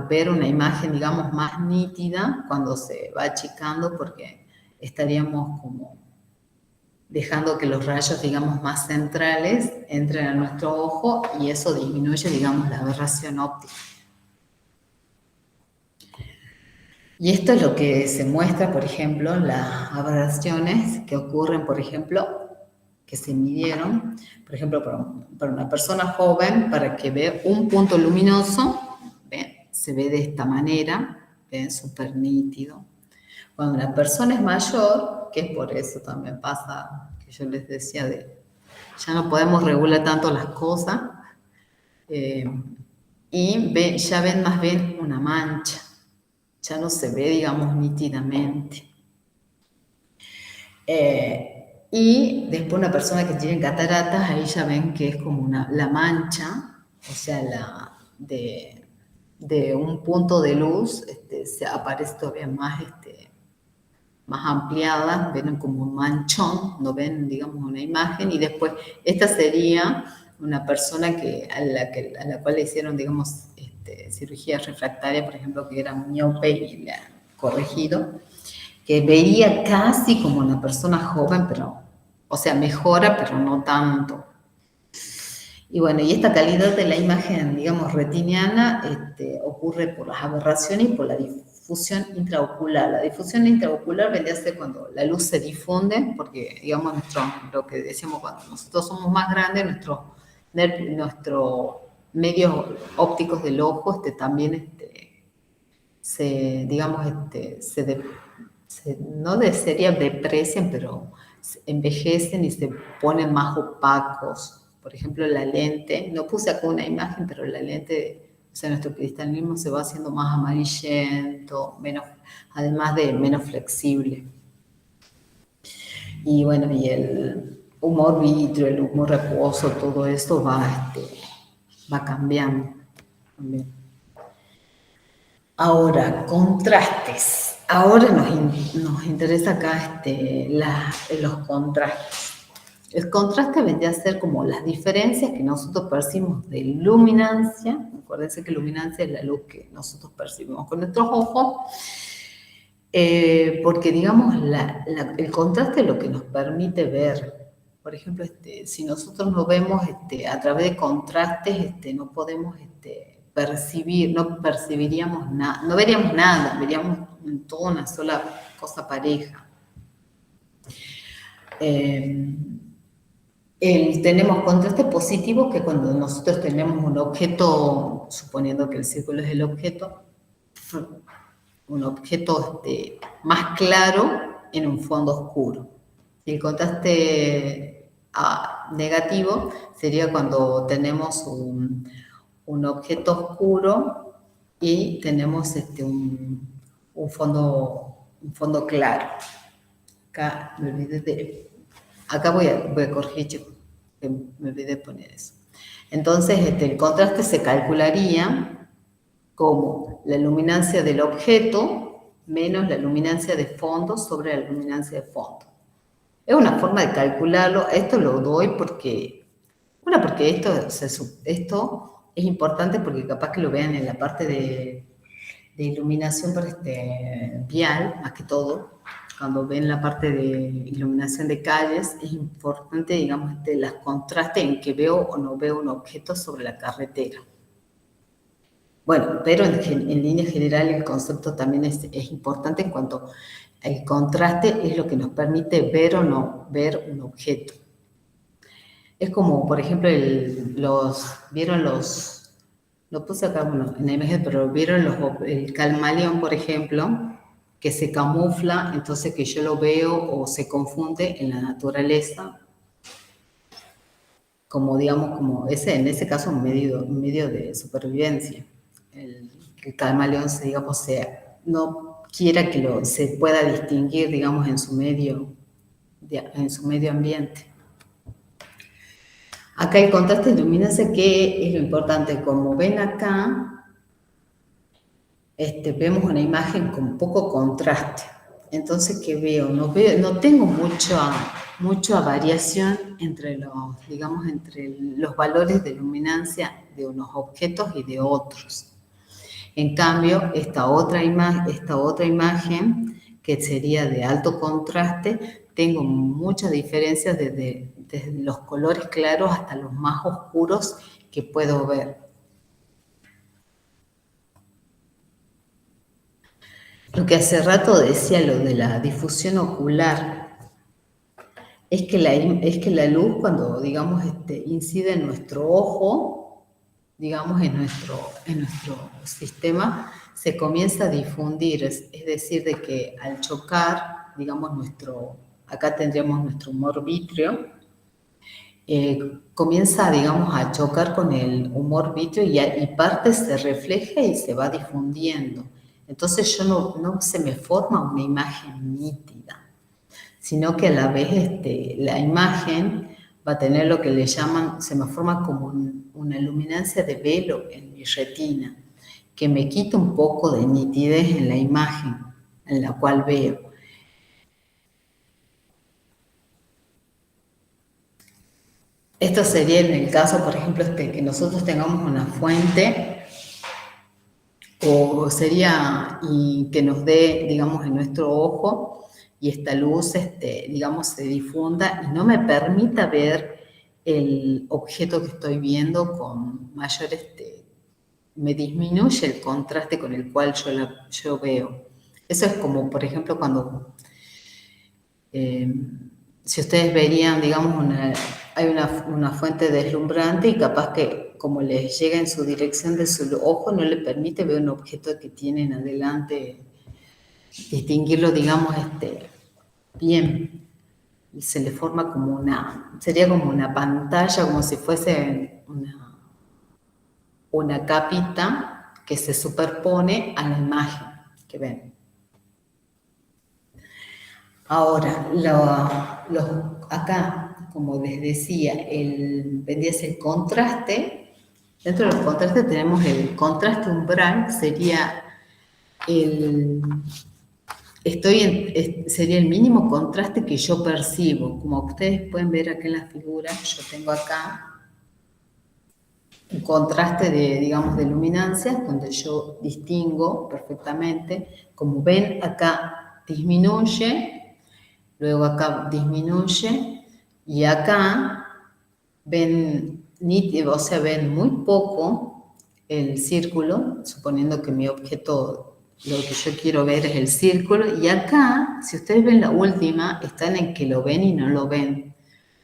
Speaker 1: ver una imagen, digamos, más nítida cuando se va achicando, porque estaríamos como dejando que los rayos, digamos, más centrales entren a nuestro ojo y eso disminuye, digamos, la aberración óptica. Y esto es lo que se muestra, por ejemplo, las aberraciones que ocurren, por ejemplo, que se midieron, por ejemplo, para una persona joven, para que vea un punto luminoso, ¿ven? Se ve de esta manera, ¿ven? Súper nítido. Cuando una persona es mayor, que es por eso también pasa, que yo les decía, ya no podemos regular tanto las cosas, y ya ven más bien una mancha. ya no se ve, digamos, nítidamente. Y después una persona que tiene cataratas, ahí ya ven que es como la mancha, o sea, de un punto de luz, se aparece todavía más, más ampliada, ven como un manchón, no ven, digamos, una imagen, y después esta sería una persona a la cual le hicieron, digamos, cirugía refractaria, por ejemplo, que era miope y le han corregido, que veía casi como una persona joven, pero, o sea, mejora, pero no tanto. Y bueno, y esta calidad de la imagen, digamos, retiniana, ocurre por las aberraciones y por la difusión intraocular. La difusión intraocular vendría a ser cuando la luz se difunde, porque, digamos, lo que decíamos, cuando nosotros somos más grandes, nuestros medios ópticos del ojo también digamos, sería deprecian, pero envejecen y se ponen más opacos. Por ejemplo, la lente, no puse acá una imagen, pero la lente, o sea, nuestro cristalismo se va haciendo más amarillento, además de menos flexible. Y bueno, y el humor vítreo, el humor acuoso, todo esto va cambiando también. Ahora, contrastes. Ahora nos interesa acá los contrastes. El contraste vendría a ser como las diferencias que nosotros percibimos de luminancia. Acuérdense que luminancia es la luz que nosotros percibimos con nuestros ojos. Porque, digamos, el contraste es lo que nos permite ver. Por ejemplo, si nosotros no vemos a través de contrastes, no podemos percibir, no percibiríamos nada, no veríamos nada, veríamos toda una sola cosa pareja. Tenemos contrastes positivos que cuando nosotros tenemos un objeto, suponiendo que el círculo es el objeto, un objeto más claro en un fondo oscuro. El contraste negativo sería cuando tenemos un objeto oscuro y tenemos un fondo claro. Acá me olvidé acá voy a corregir, yo, que me olvidé de poner eso. Entonces, el contraste se calcularía como la luminancia del objeto menos la luminancia de fondo sobre la luminancia de fondo. Es una forma de calcularlo. Esto lo doy porque esto es importante porque capaz que lo vean en la parte de iluminación vial, más que todo. Cuando ven la parte de iluminación de calles, es importante, digamos, los contrastes en que veo o no veo un objeto sobre la carretera. Bueno, pero en línea general el concepto también es importante en cuanto al contraste es lo que nos permite ver o no ver un objeto. Es como, por ejemplo, lo puse acá, bueno, en la imagen, pero vieron el camaleón, por ejemplo, que se camufla, entonces que yo lo veo o se confunde en la naturaleza, como digamos, en ese caso un medio de supervivencia. El camaleón no quiera que se pueda distinguir, digamos, en su medio ambiente. Acá el contraste de luminancia, que es lo importante, como ven acá, vemos una imagen con poco contraste. Entonces, ¿qué veo? No tengo mucha variación entre los valores de luminancia de unos objetos y de otros. En cambio, esta otra imagen, que sería de alto contraste, tengo muchas diferencias desde los colores claros hasta los más oscuros que puedo ver. Lo que hace rato decía, lo de la difusión ocular, es que la luz, cuando, digamos, incide en nuestro ojo, digamos, en nuestro sistema, se comienza a difundir, es decir, de que al chocar, digamos, acá tendríamos nuestro humor vítreo, comienza, digamos, a chocar con el humor vítreo y parte se refleja y se va difundiendo. Entonces yo no se me forma una imagen nítida, sino que a la vez la imagen va a tener lo que le llaman, se me forma como una luminancia de velo en mi retina, que me quita un poco de nitidez en la imagen en la cual veo. Esto sería en el caso, por ejemplo, que nosotros tengamos una fuente, o sería y que nos dé, digamos, en nuestro ojo, y esta luz, digamos, se difunda y no me permita ver el objeto que estoy viendo con mayor, me disminuye el contraste con el cual yo veo. Eso es como, por ejemplo, cuando, si ustedes verían, digamos, hay una fuente deslumbrante y capaz que como les llega en su dirección de su ojo, no le permite ver un objeto que tienen adelante, distinguirlo, digamos, bien. Y se le forma como sería como una pantalla, como si fuese una capita que se superpone a la imagen que ven. Ahora, acá, como les decía, vendría a ser el contraste. Dentro de los contrastes tenemos el contraste umbral, sería sería el mínimo contraste que yo percibo. Como ustedes pueden ver acá en la figura, yo tengo acá un contraste digamos, de luminancias, donde yo distingo perfectamente. Como ven, acá disminuye, luego acá disminuye, y acá ven nítido, o sea, ven muy poco el círculo, suponiendo que mi objeto, lo que yo quiero ver es el círculo, y acá, si ustedes ven la última, están en que lo ven y no lo ven.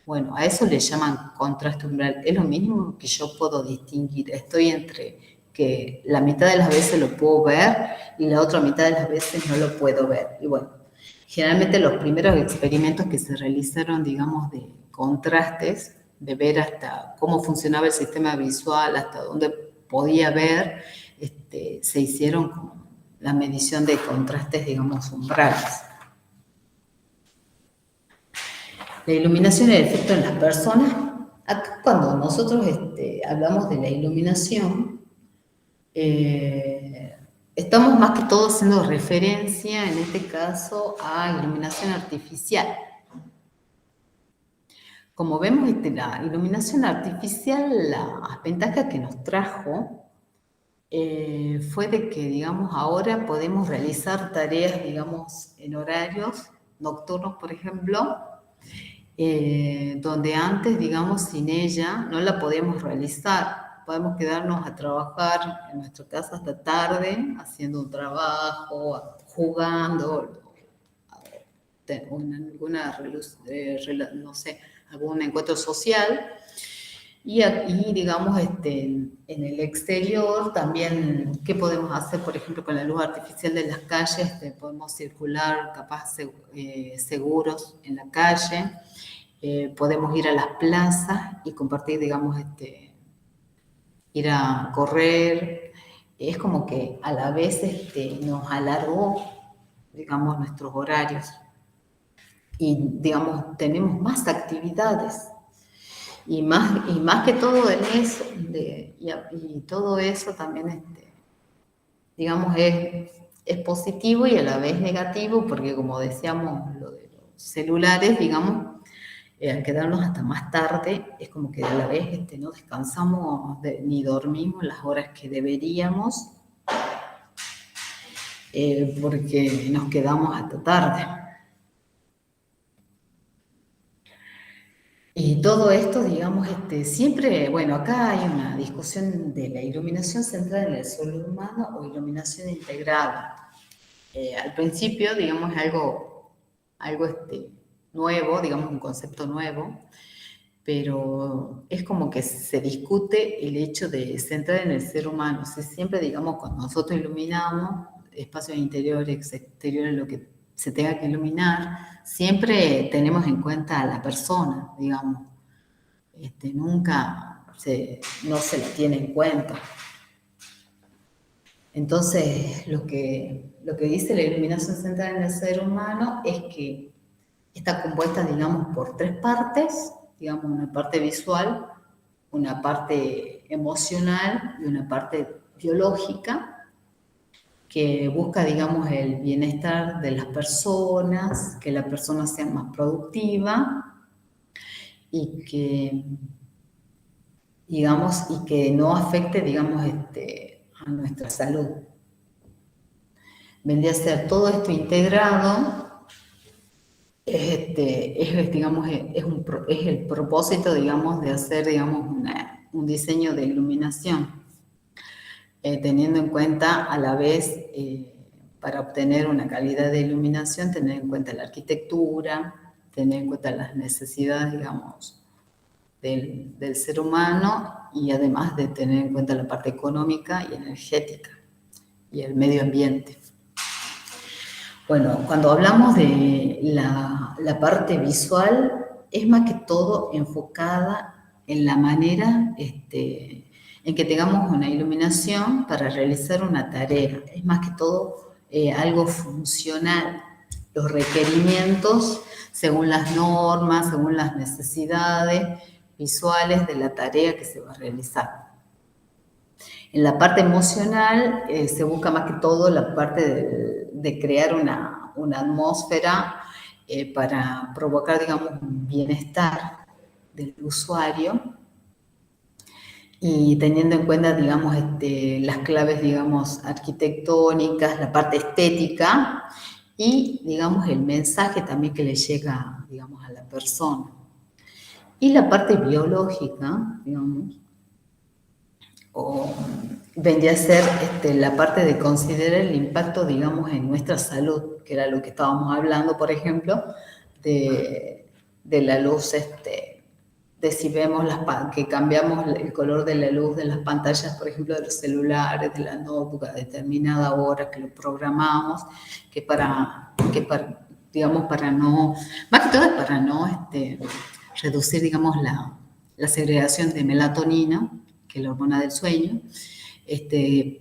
Speaker 1: Bueno, a eso le llaman contraste umbral. Es lo mismo que yo puedo distinguir. Estoy entre que la mitad de las veces lo puedo ver y la otra mitad de las veces no lo puedo ver. Y bueno, generalmente los primeros experimentos que se realizaron, digamos, de contrastes, de ver hasta cómo funcionaba el sistema visual, hasta dónde podía ver, se hicieron con la medición de contrastes, digamos, umbrales. La iluminación y el efecto en las personas. Acá cuando nosotros hablamos de la iluminación, estamos más que todo haciendo referencia, en este caso, a iluminación artificial. Como vemos, la iluminación artificial, la ventaja que nos trajo fue de que, digamos, ahora podemos realizar tareas, digamos, en horarios nocturnos, por ejemplo, donde antes, digamos, sin ella no la podíamos realizar. Podemos quedarnos a trabajar en nuestra casa hasta tarde, haciendo un trabajo, jugando, o en alguna, no sé, algún encuentro social. Y digamos, en el exterior también, ¿qué podemos hacer? Por ejemplo, con la luz artificial de las calles, podemos circular capaz seguros en la calle. Podemos ir a las plazas y compartir, digamos, ir a correr. Es como que a la vez nos alargó, digamos, nuestros horarios. Y, digamos, tenemos más actividades. Y más que todo en eso, y todo eso también, digamos, es positivo y a la vez negativo, porque como decíamos, lo de los celulares, digamos, al quedarnos hasta más tarde, es como que a la vez no descansamos ni dormimos las horas que deberíamos, porque nos quedamos hasta tarde. Y todo esto, digamos, siempre, bueno, acá hay una discusión de la iluminación centrada en el suelo humano o iluminación integrada. Al principio, digamos, es algo nuevo, digamos, un concepto nuevo, pero es como que se discute el hecho de centrar en el ser humano. O sea, siempre, digamos, cuando nosotros iluminamos espacios interiores, exteriores, lo que se tenga que iluminar, siempre tenemos en cuenta a la persona, digamos. Nunca no se la tiene en cuenta. Entonces, lo que dice la iluminación central en el ser humano es que está compuesta, digamos, por tres partes, digamos, una parte visual, una parte emocional y una parte biológica, que busca, digamos, el bienestar de las personas, que la persona sea más productiva y que, digamos, y que no afecte, digamos, a nuestra salud. Vendría a ser todo esto integrado, digamos, es el propósito, digamos, de hacer, digamos, un diseño de iluminación, teniendo en cuenta a la vez, para obtener una calidad de iluminación, tener en cuenta la arquitectura, tener en cuenta las necesidades, digamos, del ser humano, y además de tener en cuenta la parte económica y energética y el medio ambiente. Bueno, cuando hablamos de la parte visual, es más que todo enfocada en la manera en que tengamos una iluminación para realizar una tarea. Es más que todo algo funcional. Los requerimientos según las normas, según las necesidades visuales de la tarea que se va a realizar. En la parte emocional se busca más que todo la parte de crear una atmósfera para provocar, digamos, un bienestar del usuario, y teniendo en cuenta, digamos, las claves, digamos, arquitectónicas, la parte estética y, digamos, el mensaje también que le llega, digamos, a la persona. Y la parte biológica, digamos, o vendría a ser la parte de considerar el impacto, digamos, en nuestra salud, que era lo que estábamos hablando, por ejemplo, de la luz, de si vemos que cambiamos el color de la luz de las pantallas, por ejemplo, de los celulares, de la notebook, a determinada hora que lo programamos, digamos, para no, más que todo es para no reducir, digamos, la segregación de melatonina, que es la hormona del sueño,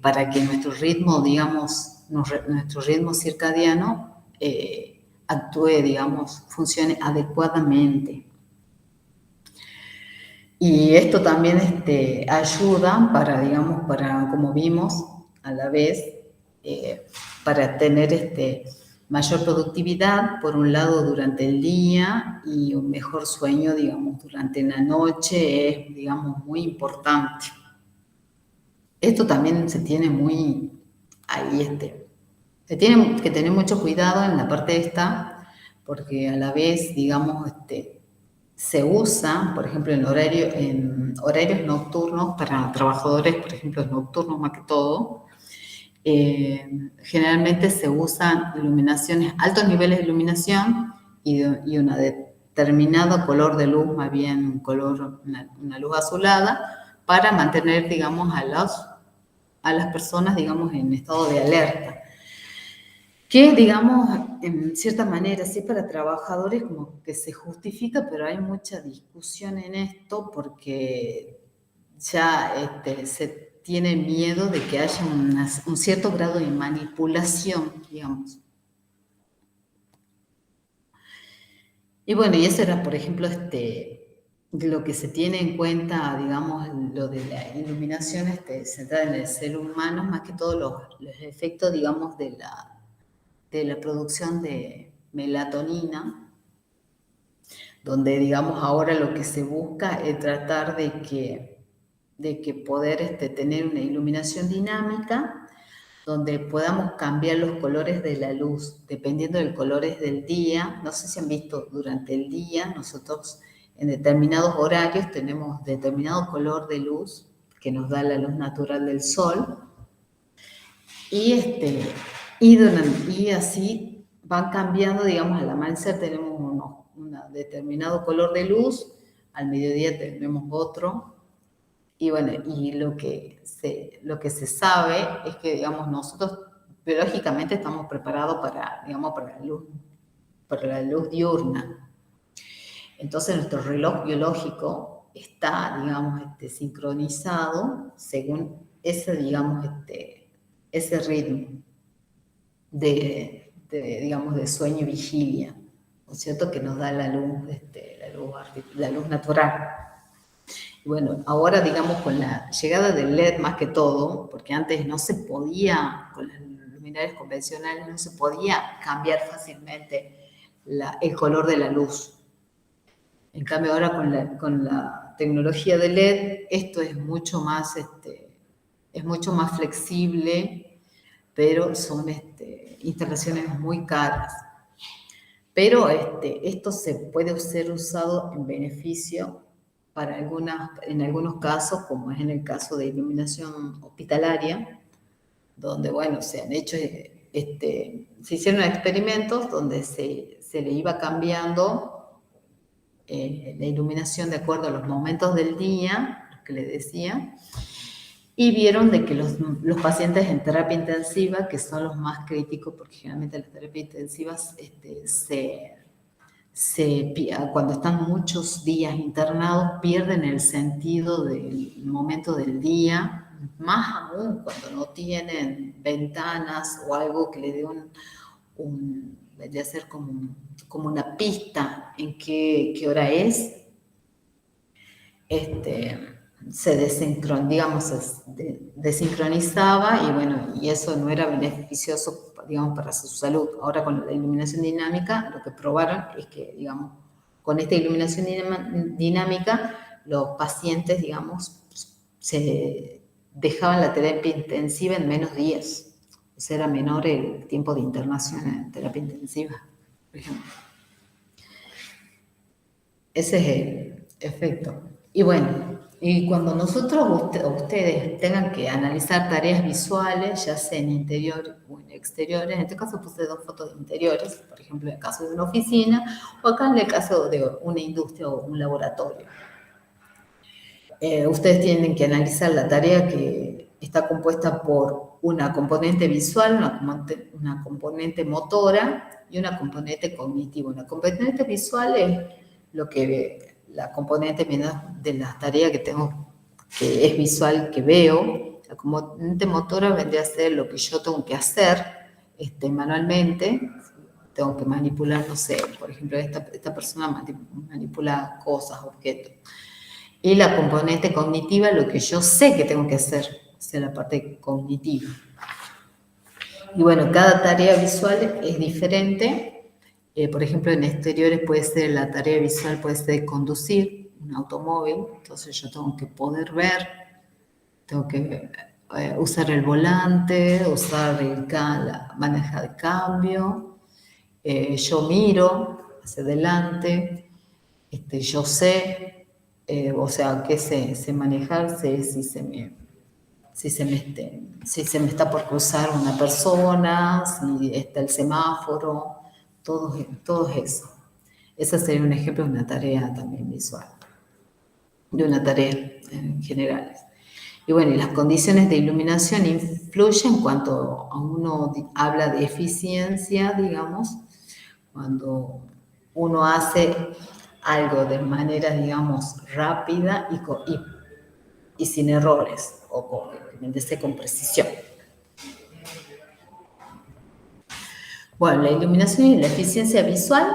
Speaker 1: para que nuestro ritmo, digamos, nuestro ritmo circadiano actúe, digamos, funcione adecuadamente. Y esto también ayuda para, digamos, como vimos, a la vez, para tener mayor productividad, por un lado, durante el día, y un mejor sueño, digamos, durante la noche, es, digamos, muy importante. Esto también se tiene muy ahí, se tiene que tener mucho cuidado en la parte esta, porque a la vez, digamos, se usa, por ejemplo, en horarios nocturnos para trabajadores, por ejemplo, nocturnos más que todo. Generalmente se usan iluminaciones, altos niveles de iluminación y un determinado color de luz, más bien una luz azulada, para mantener, digamos, a las personas, digamos, en estado de alerta. Que, digamos, en cierta manera, sí, para trabajadores como que se justifica, pero hay mucha discusión en esto porque ya se tiene miedo de que haya un cierto grado de manipulación, digamos. Y bueno, y eso era, por ejemplo, lo que se tiene en cuenta, digamos, lo de la iluminación centrada en el ser humano, más que todo los efectos, digamos, de la producción de melatonina, donde, digamos, ahora lo que se busca es tratar de que poder tener una iluminación dinámica, donde podamos cambiar los colores de la luz, dependiendo del colores del día. No sé si han visto, durante el día, nosotros en determinados horarios tenemos determinado color de luz que nos da la luz natural del sol, y así van cambiando, digamos, al amanecer tenemos un determinado color de luz, al mediodía tenemos otro, y bueno, y lo que se sabe es que, digamos, nosotros biológicamente estamos preparados para, digamos, para la luz diurna. Entonces nuestro reloj biológico está, digamos, sincronizado según ese, digamos, ese ritmo digamos, de sueño y vigilia, ¿no es cierto?, que nos da la luz natural. Y bueno, ahora, digamos, con la llegada del LED más que todo, porque antes no se podía, con las luminarias convencionales, no se podía cambiar fácilmente el color de la luz. En cambio, ahora con la tecnología de LED, esto es mucho más flexible, pero son instalaciones muy caras. Pero esto se puede ser usado en beneficio en algunos casos, como es en el caso de iluminación hospitalaria, donde, bueno, se hicieron experimentos donde se le iba cambiando la iluminación de acuerdo a los momentos del día, los que le decía, y vieron de que los pacientes en terapia intensiva, que son los más críticos, porque generalmente las terapias intensivas cuando están muchos días internados, pierden el sentido del momento del día, más aún cuando no tienen ventanas o algo que le dé vendría a ser como una pista en qué hora es. Se desincronizaba y bueno, y eso no era beneficioso, digamos, para su salud. Ahora con la iluminación dinámica, lo que probaron es que, digamos, con esta iluminación dinámica, los pacientes, digamos, se dejaban la terapia intensiva en menos días. O sea, era menor el tiempo de internación en terapia intensiva, por ejemplo. Ese es el efecto. Y bueno, y cuando ustedes tengan que analizar tareas visuales, ya sea en interior o en exteriores, en este caso puse 2 fotos de interiores, por ejemplo, en el caso de una oficina, o acá en el caso de una industria o un laboratorio. Ustedes tienen que analizar la tarea que está compuesta por una componente visual, una componente motora y una componente cognitiva. Una componente visual es la componente de la tarea que es visual, que veo. La componente motora vendría a ser lo que yo tengo que hacer manualmente. Tengo que manipular, no sé, por ejemplo, esta persona manipula cosas, objetos. Y la componente cognitiva, lo que yo sé que tengo que hacer, o sea, la parte cognitiva. Y bueno, cada tarea visual es diferente. Por ejemplo, en exteriores la tarea visual puede ser conducir un automóvil, entonces yo tengo que poder ver, tengo que usar el volante, usar la maneja de cambio, yo miro hacia adelante, yo sé, o sea, que sé manejar, sé si se me está por cruzar una persona, si está el semáforo, todo eso. Ese sería un ejemplo de una tarea también visual, de una tarea en general. Y bueno, y las condiciones de iluminación influyen cuando uno habla de eficiencia, digamos, cuando uno hace algo de manera, digamos, rápida y sin errores, o con precisión. Bueno, la iluminación y la eficiencia visual,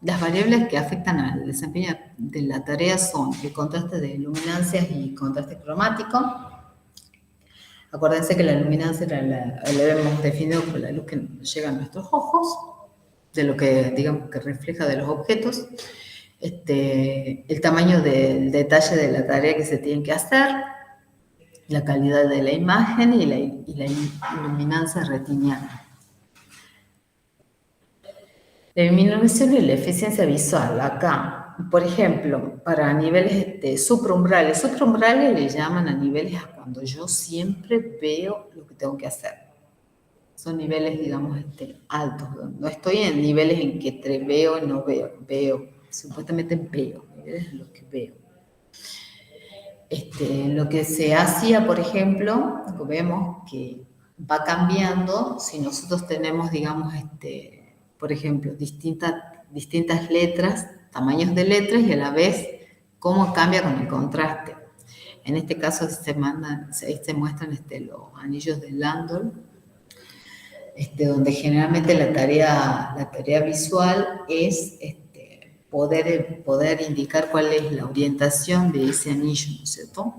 Speaker 1: las variables que afectan al desempeño de la tarea son el contraste de luminancias y contraste cromático. Acuérdense que la luminancia la hemos definido por la luz que llega a nuestros ojos, de lo que, digamos, que refleja de los objetos. El tamaño del detalle de la tarea que se tiene que hacer, la calidad de la imagen y la iluminancia retiniana. La iluminación y la eficiencia visual, acá, por ejemplo, para niveles supraumbrales. Supraumbrales le llaman a niveles a cuando yo siempre veo lo que tengo que hacer. Son niveles, digamos, altos. No estoy en niveles en que veo y no veo. Veo, supuestamente veo, niveles en los que veo. Lo que se hacía, por ejemplo, vemos que va cambiando si nosotros tenemos, digamos, por ejemplo, distintas letras, tamaños de letras y a la vez cómo cambia con el contraste. En este caso se muestran los anillos de Landau, donde generalmente la tarea visual es poder indicar cuál es la orientación de ese anillo, ¿no es cierto?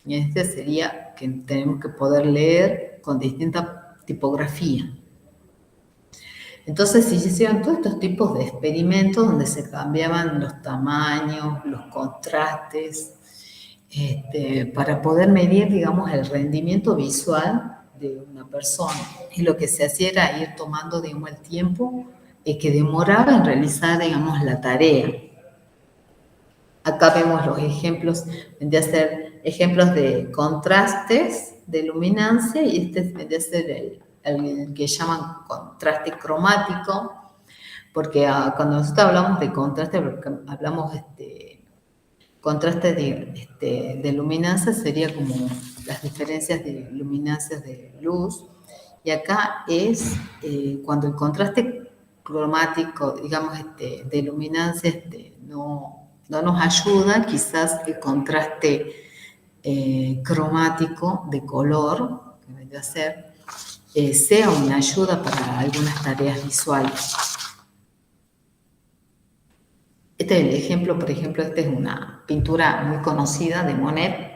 Speaker 1: Y sería que tenemos que poder leer con distinta tipografía. Entonces se hicieron todos estos tipos de experimentos donde se cambiaban los tamaños, los contrastes, para poder medir, digamos, el rendimiento visual de una persona. Y lo que se hacía era ir tomando, digamos, el tiempo que demoraba en realizar, digamos, la tarea. Acá vemos los ejemplos, vendría a ser ejemplos de contrastes, de luminancia, y este vendría a ser el que llaman contraste cromático, porque cuando nosotros hablamos de contraste, hablamos contraste de luminancia, sería como las diferencias de luminancias de luz, y acá es cuando el contraste cromático, digamos, de luminancia no nos ayuda, quizás el contraste cromático de color, que vendría a ser, sea una ayuda para algunas tareas visuales. Este es el ejemplo, por ejemplo, esta es una pintura muy conocida de Monet,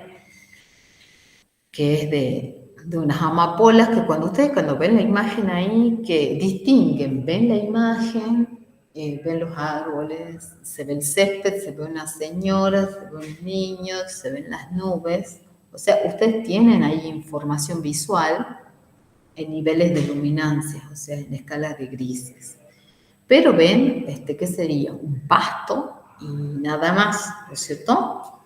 Speaker 1: que es de unas amapolas que cuando ven la imagen ahí, que distinguen, ven la imagen, ven los árboles, se ve el césped, se ve una señora, se ven niños, se ven las nubes. O sea, ustedes tienen ahí información visual en niveles de luminancia, o sea, en escalas de grises. Pero ven, ¿qué sería? Un pasto y nada más, ¿no es cierto?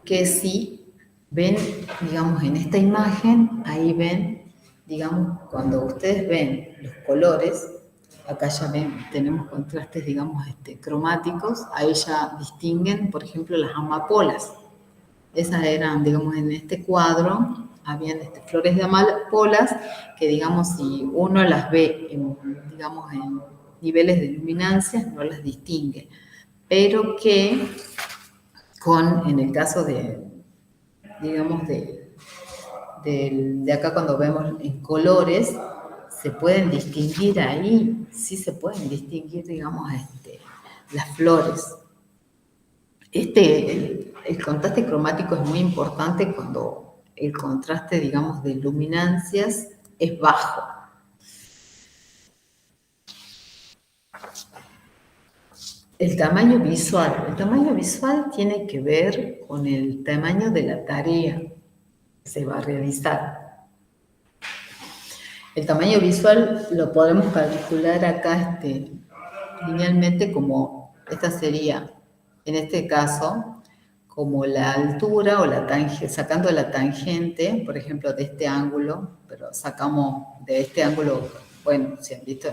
Speaker 1: Que si ven, digamos, en esta imagen, ahí ven, digamos, cuando ustedes ven los colores, acá ya ven, tenemos contrastes, digamos, cromáticos, ahí ya distinguen, por ejemplo, las amapolas. Esas eran, digamos, en este cuadro, habían flores de amapolas que, digamos, si uno las ve, digamos, en niveles de luminancia, no las distingue, pero que en el caso digamos, de acá cuando vemos en colores, se pueden distinguir ahí, sí se pueden distinguir, digamos, las flores. El contraste cromático es muy importante cuando el contraste, digamos, de luminancias es bajo. El tamaño visual tiene que ver con el tamaño de la tarea que se va a realizar. El tamaño visual lo podemos calcular acá linealmente como, esta sería, en este caso, como la altura o la tangente, sacando la tangente, por ejemplo, de este ángulo, pero sacamos de este ángulo, bueno, si han visto,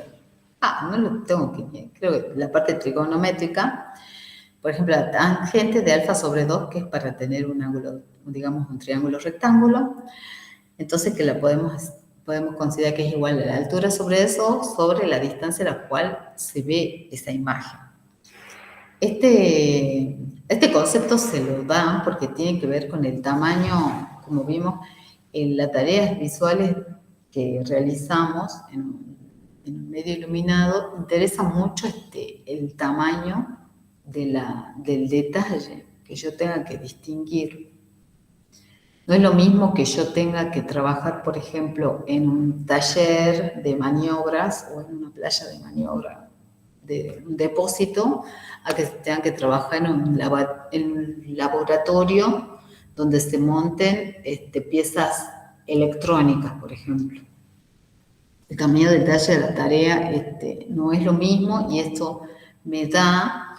Speaker 1: no lo tengo que, creo que la parte trigonométrica, por ejemplo, la tangente de alfa sobre 2, que es para tener un ángulo, digamos, un triángulo rectángulo, entonces que la podemos considerar que es igual a la altura sobre eso, sobre la distancia a la cual se ve esa imagen. Este concepto se lo dan porque tiene que ver con el tamaño, como vimos, en las tareas visuales que realizamos en un medio iluminado, interesa mucho el tamaño del detalle que yo tenga que distinguir. No es lo mismo que yo tenga que trabajar, por ejemplo, en un taller de maniobras o en una playa de maniobra de un depósito, a que tengan que trabajar en un laboratorio donde se monten piezas electrónicas, por ejemplo. El tamaño del detalle de la tarea no es lo mismo, y esto me va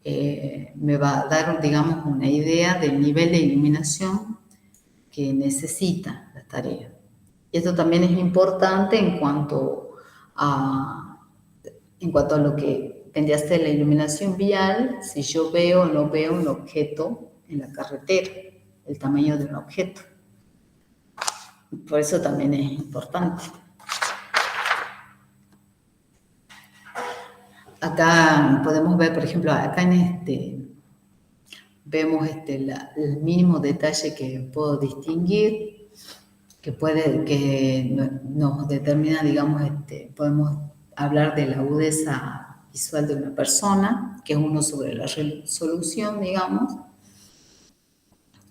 Speaker 1: a dar, digamos, una idea del nivel de iluminación que necesita la tarea. Y esto también es importante en cuanto a lo que vendría a ser la iluminación vial, si yo veo o no veo un objeto en la carretera, el tamaño de un objeto. Por eso también es importante. Acá podemos ver, por ejemplo, acá vemos el mínimo detalle que puedo distinguir. nos determina, digamos, podemos hablar de la agudeza visual de una persona, que es uno sobre la resolución, digamos,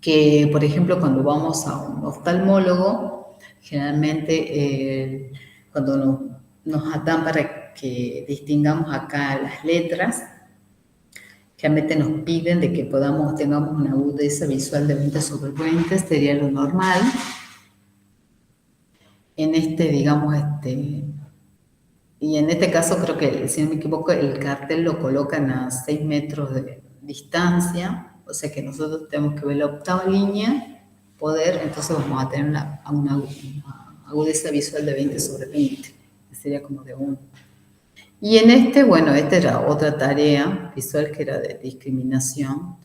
Speaker 1: que, por ejemplo, cuando vamos a un oftalmólogo, generalmente cuando nos atan para que distingamos acá las letras, realmente nos piden de que tengamos una agudeza visual de 20 sobre 20, sería lo normal. En digamos, y en este caso creo que, si no me equivoco, el cartel lo colocan a 6 metros de distancia, o sea que nosotros tenemos que ver la octava línea, entonces vamos a tener una agudeza visual de 20 sobre 20, que sería como de 1. Y bueno, esta era otra tarea visual que era de discriminación,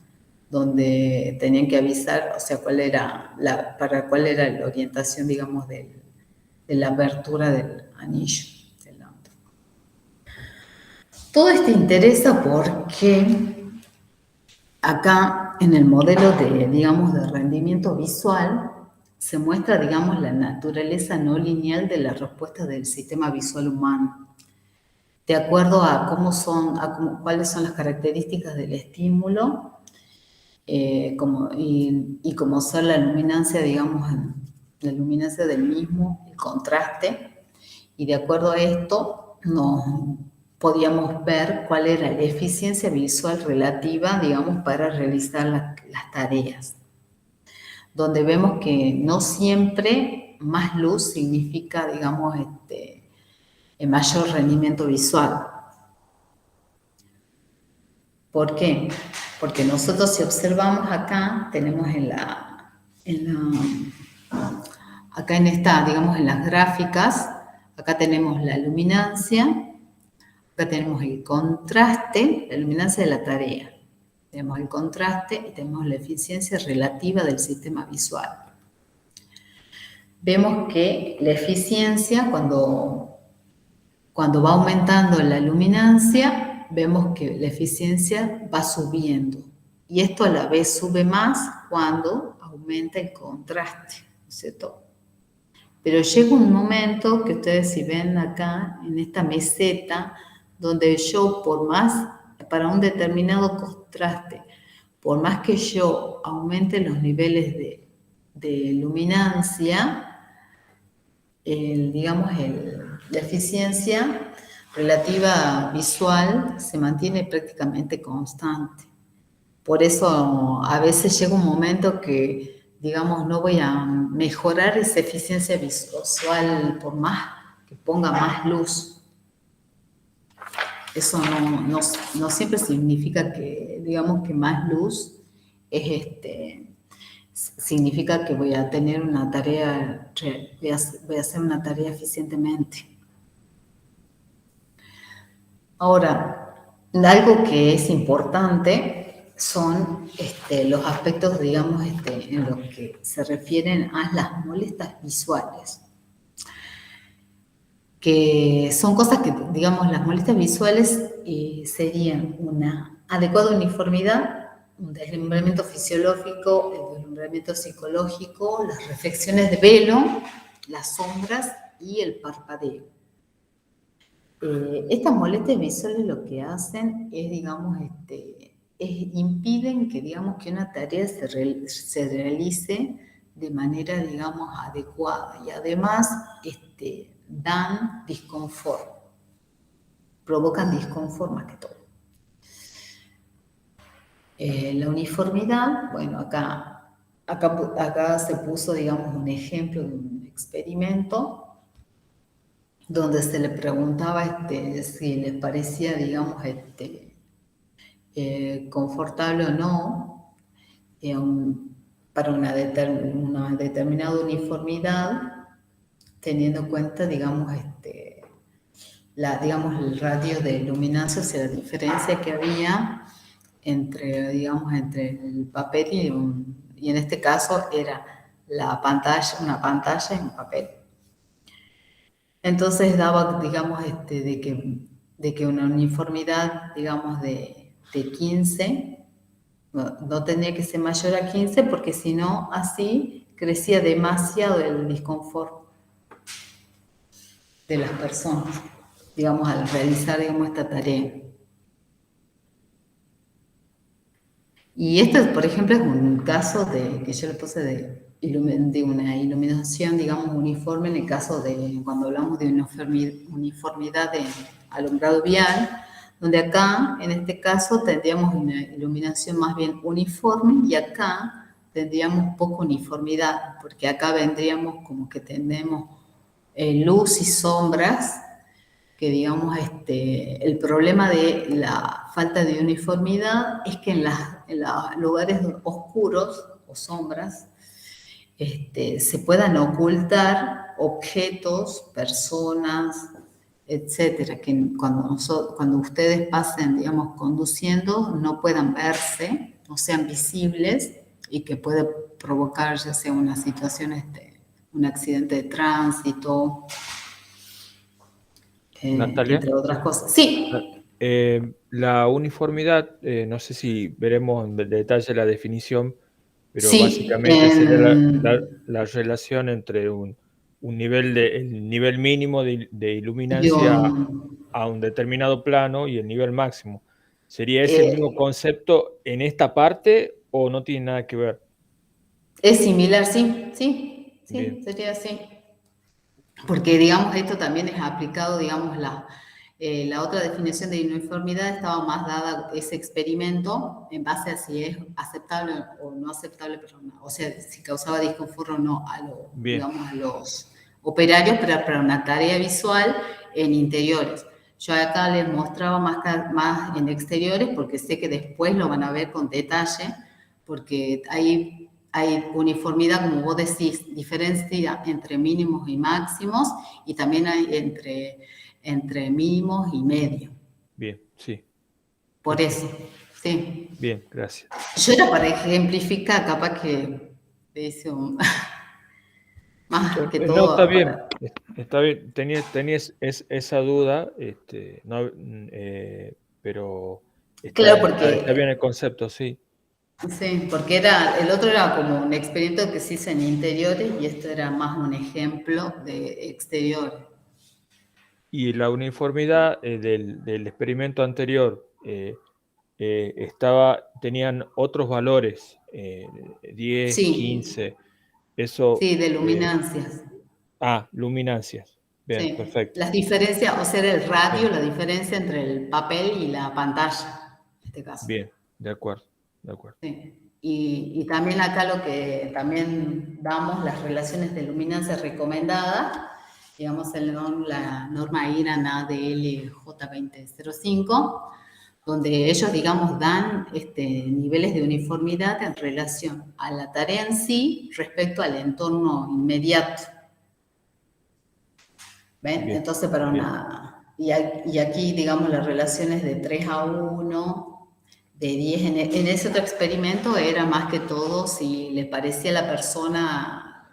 Speaker 1: donde tenían que avisar, o sea, cuál era la orientación, digamos, de la apertura del anillo. Todo esto interesa porque acá en el modelo digamos, de rendimiento visual se muestra, digamos, la naturaleza no lineal de la respuesta del sistema visual humano, de acuerdo a cuáles son las características del estímulo y cómo son la luminancia, digamos, la luminancia del mismo, el contraste, y de acuerdo a esto podíamos ver cuál era la eficiencia visual relativa, digamos, para realizar las tareas, donde vemos que no siempre más luz significa, digamos, mayor rendimiento visual. ¿Por qué? Porque nosotros, si observamos acá, tenemos acá digamos, en las gráficas, acá tenemos la luminancia, acá tenemos el contraste, la luminancia de la tarea. Tenemos el contraste y tenemos la eficiencia relativa del sistema visual. Vemos que la eficiencia, cuando va aumentando la luminancia, vemos que la eficiencia va subiendo. Y esto a la vez sube más cuando aumenta el contraste, ¿no es cierto? Pero llega un momento que ustedes, si ven acá en esta meseta, donde yo para un determinado contraste, por más que yo aumente los niveles de luminancia, digamos, la eficiencia relativa visual se mantiene prácticamente constante. Por eso a veces llega un momento que, digamos, no voy a mejorar esa eficiencia visual por más que ponga más luz. Eso no siempre significa que, digamos, que más luz significa que voy a tener una tarea, voy a hacer una tarea eficientemente. Ahora, algo que es importante son los aspectos, digamos, en los que se refieren a las molestias visuales, que son cosas que, digamos, las molestias visuales serían una adecuada uniformidad, un deslumbramiento fisiológico, el deslumbramiento psicológico, las reflexiones de velo, las sombras y el parpadeo. Estas molestias visuales lo que hacen es, digamos, impiden que, digamos, que una tarea se realice de manera, digamos, adecuada, y además dan disconfort, provocan disconfort más que todo. La uniformidad, bueno, acá se puso, digamos, un ejemplo de un experimento donde se le preguntaba si les parecía, digamos, confortable o no para una determinada uniformidad, teniendo en cuenta, digamos, digamos, el radio de luminancia, o sea, la diferencia que había entre el papel y en este caso era una pantalla y un papel. Entonces daba, digamos, de que una uniformidad, digamos, de 15, no tenía que ser mayor a 15, porque si no, así crecía demasiado el disconfort de las personas, digamos, al realizar, digamos, esta tarea. Y esto, por ejemplo, es un caso que yo le puse de una iluminación, digamos, uniforme en el caso de cuando hablamos de uniformidad de alumbrado vial, donde acá, en este caso, tendríamos una iluminación más bien uniforme y acá tendríamos poca uniformidad, porque acá vendríamos como que tenemos luz y sombras, que digamos, el problema de la falta de uniformidad es que en los lugares oscuros o sombras se puedan ocultar objetos, personas, etcétera, que cuando ustedes pasen, digamos, conduciendo, no puedan verse, no sean visibles y que puede provocar ya sea una situación, un accidente de tránsito,
Speaker 2: Natalia,
Speaker 1: entre otras cosas. Sí,
Speaker 2: la uniformidad, no sé si veremos en detalle la definición, pero
Speaker 1: sí,
Speaker 2: básicamente sería la relación entre el nivel mínimo de
Speaker 1: yo,
Speaker 2: iluminancia a un determinado plano y el nivel máximo. ¿Sería ese el mismo
Speaker 1: eh,
Speaker 2: concepto en esta parte o no tiene nada que ver?
Speaker 1: es similar, sí, sí,
Speaker 2: Bien,
Speaker 1: sí, sería así. Porque, digamos, esto también es aplicado, digamos, la otra definición de uniformidad estaba más dada ese experimento en base a si es aceptable o no aceptable, pero no, o sea, si causaba disconfort o no
Speaker 2: bien,
Speaker 1: digamos, a los operarios para una tarea visual en interiores. Yo acá les mostraba más en exteriores porque sé que después lo van a ver con detalle, porque hay uniformidad, como vos decís, diferencia entre mínimos y máximos, y también hay entre mínimos y medio.
Speaker 2: bien, sí,
Speaker 1: Por eso,
Speaker 2: perfecto.
Speaker 1: sí.
Speaker 2: Bien, gracias.
Speaker 1: Yo era para ejemplificar, capaz que le hice más que
Speaker 2: No, está
Speaker 1: todo
Speaker 2: bien,
Speaker 1: para...
Speaker 2: está bien. Tenías esa duda, no, pero
Speaker 1: Claro,
Speaker 2: está bien el concepto, sí.
Speaker 1: sí, porque el otro era como un experimento que se hizo en interiores y esto era más un ejemplo de exteriores.
Speaker 2: Y la uniformidad del experimento anterior tenían otros valores, 10,
Speaker 1: Sí,
Speaker 2: 15, eso,
Speaker 1: sí, de luminancias.
Speaker 2: luminancias. Bien,
Speaker 1: Sí,
Speaker 2: perfecto.
Speaker 1: las diferencias, o sea, el radio,
Speaker 2: Bien,
Speaker 1: la diferencia entre el papel y la pantalla, en este caso.
Speaker 2: bien, de acuerdo, de acuerdo.
Speaker 1: Sí. Y también acá lo que también damos, las relaciones de luminancia recomendadas, digamos, la norma IRAN ADL J2005, donde ellos, digamos, dan niveles de uniformidad en relación a la tarea en sí respecto al entorno inmediato. ¿Ven?
Speaker 2: Bien,
Speaker 1: Entonces,
Speaker 2: bien,
Speaker 1: y aquí, digamos, las relaciones de 3:1, de 10, en ese otro experimento era más que todo si le parecía a la persona,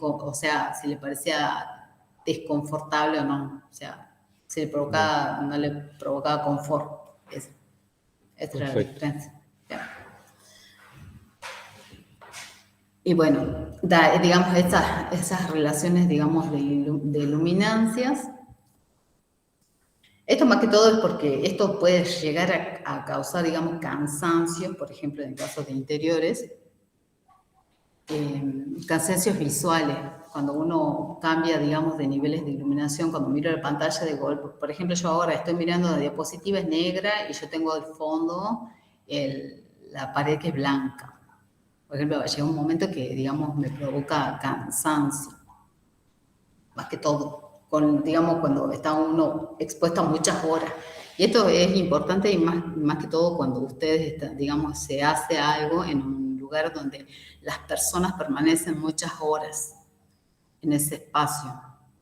Speaker 1: o sea, si le parecía desconfortable o no, o sea, si le
Speaker 2: bien,
Speaker 1: provocaba, no le provocaba confort. Esa era la
Speaker 2: perfecto.
Speaker 1: diferencia. Ya. Y bueno, digamos, esas relaciones, digamos, de luminancias. Esto más que todo es porque esto puede llegar a causar, digamos, cansancio, por ejemplo, en casos de interiores, cansancios visuales, cuando uno cambia, digamos, de niveles de iluminación, cuando miro la pantalla de golpe. Por ejemplo, yo ahora estoy mirando la diapositiva, es negra y yo tengo al fondo la pared que es blanca. Por ejemplo, llega un momento que, digamos, me provoca cansancio, más que todo, digamos, cuando está uno expuesto a muchas horas. Y esto es importante y más que todo cuando ustedes, digamos, se hace algo en un lugar donde las personas permanecen muchas horas en ese espacio,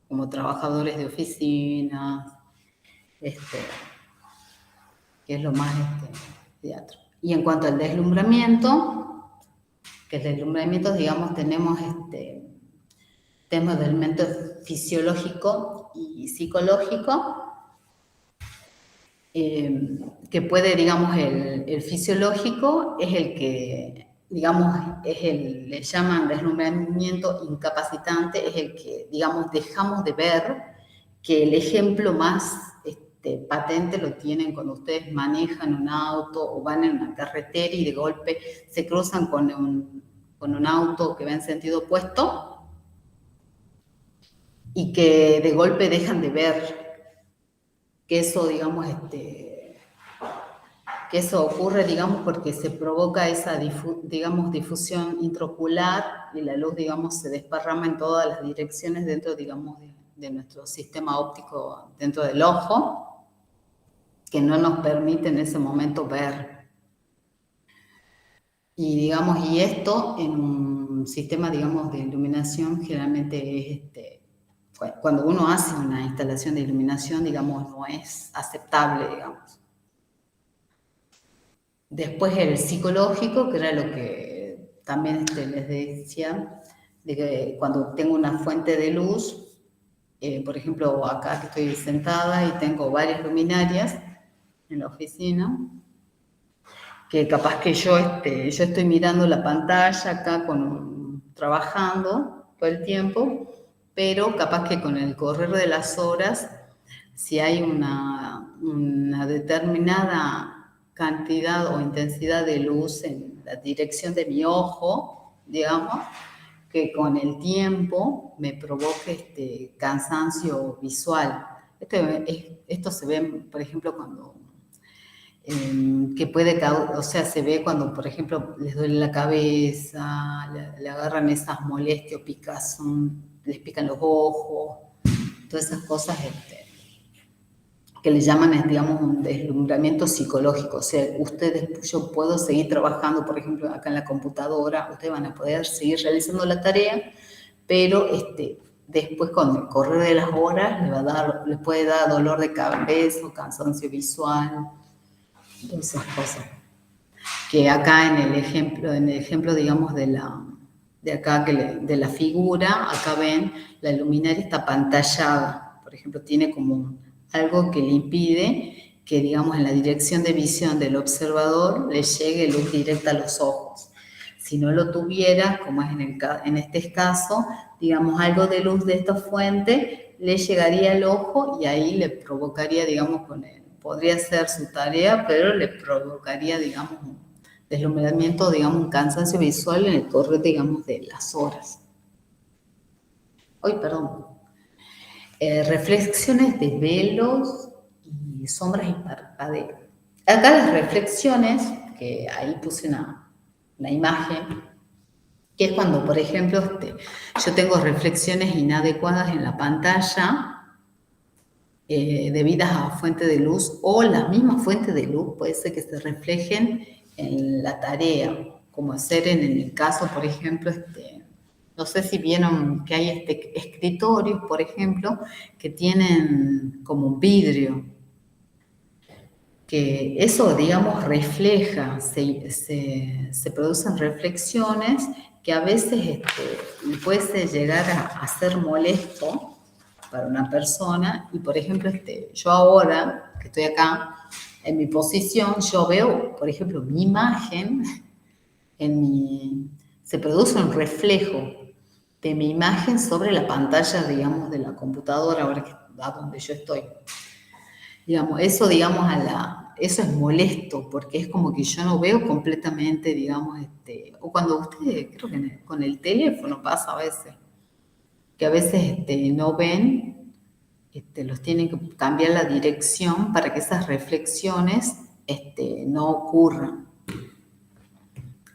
Speaker 1: como trabajadores de oficina, este, que es lo más teatro. Y en cuanto al deslumbramiento, que el deslumbramiento, digamos, tenemos temas de elemento fisiológico y psicológico, que puede, digamos, el fisiológico es el que digamos, le llaman deslumbramiento incapacitante, es el que, digamos, dejamos de ver, que el ejemplo más patente lo tienen cuando ustedes manejan un auto o van en una carretera y de golpe se cruzan con un auto que va en sentido opuesto y que de golpe dejan de ver que eso, digamos, que eso ocurre, digamos, porque se provoca esa, digamos, difusión intraocular y la luz, digamos, se desparrama en todas las direcciones dentro, digamos, de nuestro sistema óptico dentro del ojo, que no nos permite en ese momento ver. Y, digamos, y esto en un sistema, digamos, de iluminación generalmente es, cuando uno hace una instalación de iluminación, digamos, no es aceptable, digamos. Después el psicológico, que era lo que también les decía, de que cuando tengo una fuente de luz, por ejemplo, acá que estoy sentada y tengo varias luminarias en la oficina, que capaz que yo estoy mirando la pantalla acá trabajando todo el tiempo, pero capaz que con el correr de las horas, si hay una determinada cantidad o intensidad de luz en la dirección de mi ojo, digamos, que con el tiempo me provoque cansancio visual. Esto se ve, por ejemplo, cuando que puede, o sea, se ve cuando, por ejemplo, les duele la cabeza, le agarran esas molestias, picazón, les pican los ojos, todas esas cosas que le llaman, digamos, un deslumbramiento psicológico. O sea, yo puedo seguir trabajando, por ejemplo, acá en la computadora, ustedes van a poder seguir realizando la tarea, pero después con el correr de las horas les puede dar dolor de cabeza, cansancio visual, todas esas cosas. Que acá en el ejemplo, digamos, de acá, de la figura, acá ven, la luminaria está pantallada, por ejemplo, tiene como algo que le impide que, digamos, en la dirección de visión del observador le llegue luz directa a los ojos. Si no lo tuviera, como es en este caso, digamos, algo de luz de esta fuente le llegaría al ojo y ahí le provocaría, digamos, podría hacer su tarea, pero le provocaría, digamos, un deslumbramiento, digamos, un cansancio visual en el correr, digamos, de las horas. Perdón. Reflexiones de velos y sombras y parpadeo. Acá las reflexiones, que ahí puse una imagen, que es cuando, por ejemplo, yo tengo reflexiones inadecuadas en la pantalla, debidas a fuente de luz, o la misma fuente de luz puede ser que se reflejen en la tarea, como hacer en el caso, por ejemplo, no sé si vieron que hay escritorios, por ejemplo, que tienen como un vidrio, que eso, digamos, refleja, se producen reflexiones que a veces puede llegar a ser molesto para una persona. Y, por ejemplo, yo ahora, que estoy acá, en mi posición, yo veo, por ejemplo, mi imagen, se produce un reflejo de mi imagen sobre la pantalla, digamos, de la computadora, ahora a donde yo estoy. Digamos, eso, digamos, eso es molesto, porque es como que yo no veo completamente, digamos, o cuando ustedes, creo que con el teléfono pasa a veces, que a veces no ven, los tienen que cambiar la dirección para que esas reflexiones no ocurran,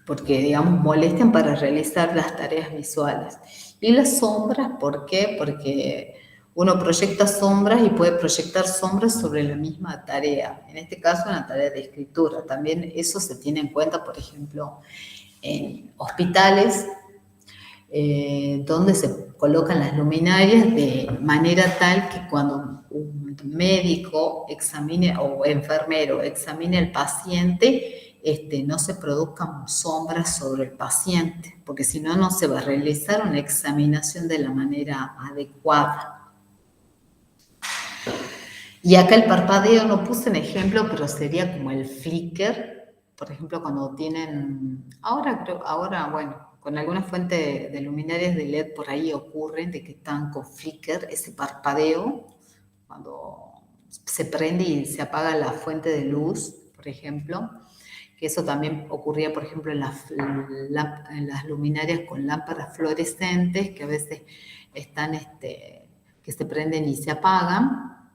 Speaker 1: porque, digamos, molestan para realizar las tareas visuales. Y las sombras, ¿por qué? Porque uno proyecta sombras y puede proyectar sombras sobre la misma tarea. En este caso, una tarea de escritura. También eso se tiene en cuenta, por ejemplo, en hospitales, donde se colocan las luminarias de manera tal que cuando un médico examine o enfermero examine al paciente, no se produzcan sombras sobre el paciente, porque si no, no se va a realizar una examinación de la manera adecuada. Y acá el parpadeo no puse en ejemplo, pero sería como el flicker, por ejemplo, cuando tienen, ahora, bueno, con algunas fuentes de luminarias de LED por ahí ocurren de que están con flicker, ese parpadeo, cuando se prende y se apaga la fuente de luz, por ejemplo, que eso también ocurría, por ejemplo, en las luminarias con lámparas fluorescentes, que a veces están, que se prenden y se apagan,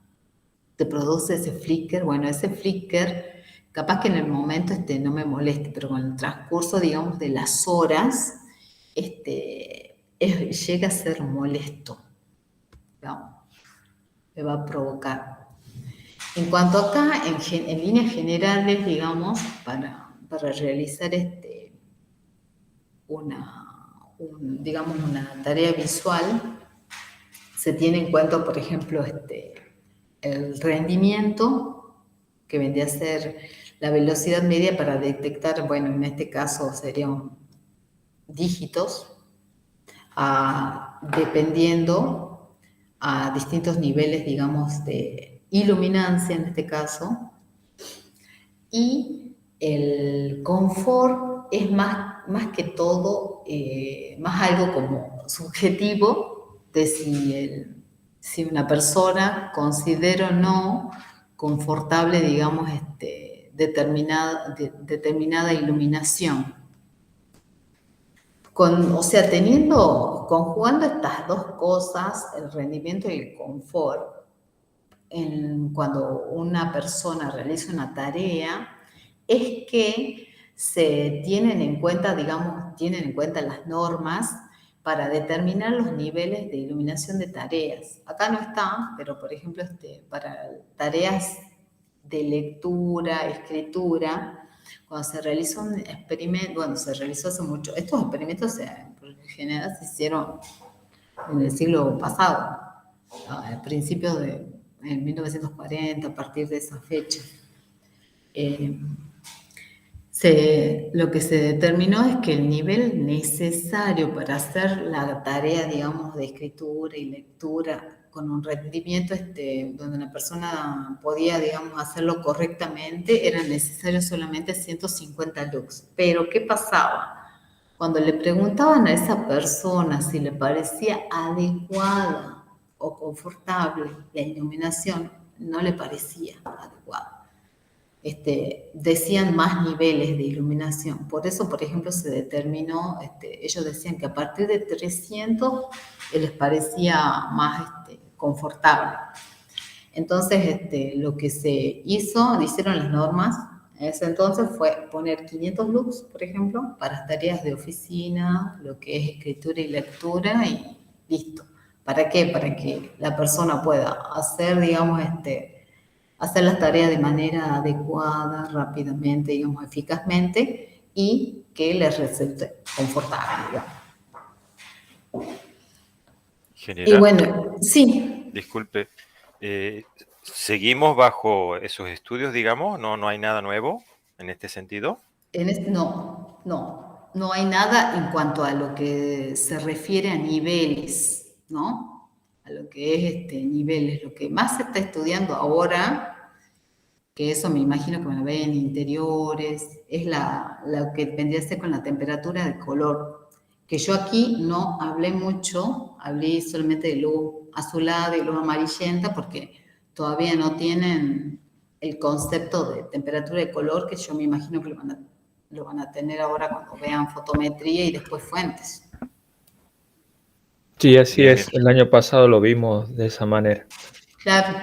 Speaker 1: te produce ese flicker. Bueno, ese flicker, capaz que en el momento no me moleste, pero con el transcurso, digamos, de las horas, llega a ser molesto, digamos, me va a provocar. En cuanto acá, en líneas generales, digamos, para realizar digamos, una tarea visual, se tiene en cuenta, por ejemplo, el rendimiento, que vendría a ser la velocidad media para detectar, bueno, en este caso serían dígitos, dependiendo a distintos niveles, digamos, de iluminancia en este caso, y el confort es más que todo, más algo como subjetivo de si una persona considera o no confortable, digamos, determinada iluminación. O sea, conjugando estas dos cosas, el rendimiento y el confort, cuando una persona realiza una tarea, es que se tienen en cuenta, digamos, tienen en cuenta las normas para determinar los niveles de iluminación de tareas. Acá no está, pero por ejemplo, para tareas de lectura, escritura, cuando se realiza un experimento, bueno, se realizó hace mucho, estos experimentos por lo general se hicieron en el siglo pasado, a principios en 1940, a partir de esa fecha. Lo que se determinó es que el nivel necesario para hacer la tarea, digamos, de escritura y lectura con un rendimiento donde una persona podía, digamos, hacerlo correctamente, era necesario solamente 150 lux. Pero, ¿qué pasaba? Cuando le preguntaban a esa persona si le parecía adecuada o confortable la iluminación, no le parecía adecuada. Decían más niveles de iluminación. Por eso, por ejemplo, se determinó, ellos decían que a partir de 300 les parecía más confortable. Entonces, lo que hicieron las normas en ese entonces fue poner 500 lux, por ejemplo, para tareas de oficina, lo que es escritura y lectura, y listo. ¿Para qué? Para que la persona pueda hacer, digamos, hacer las tareas de manera adecuada, rápidamente, digamos, eficazmente, y que les resulte confortable, digamos. Y
Speaker 3: General,
Speaker 1: bueno, sí.
Speaker 3: disculpe, ¿seguimos bajo esos estudios, digamos? ¿No hay nada nuevo en este sentido?
Speaker 1: No hay nada en cuanto a lo que se refiere a niveles, ¿no? A lo que es niveles. Lo que más se está estudiando ahora, que eso me imagino que van a ver en interiores, es lo que vendría a ser con la temperatura de color. Que yo aquí no hablé mucho, hablé solamente de luz azulada y luz amarillenta, porque todavía no tienen el concepto de temperatura de color, que yo me imagino que lo van a tener ahora cuando vean fotometría y después fuentes.
Speaker 2: Sí, así
Speaker 3: Bien,
Speaker 2: es.
Speaker 3: bien.
Speaker 2: El año pasado lo vimos de esa manera.
Speaker 1: Claro,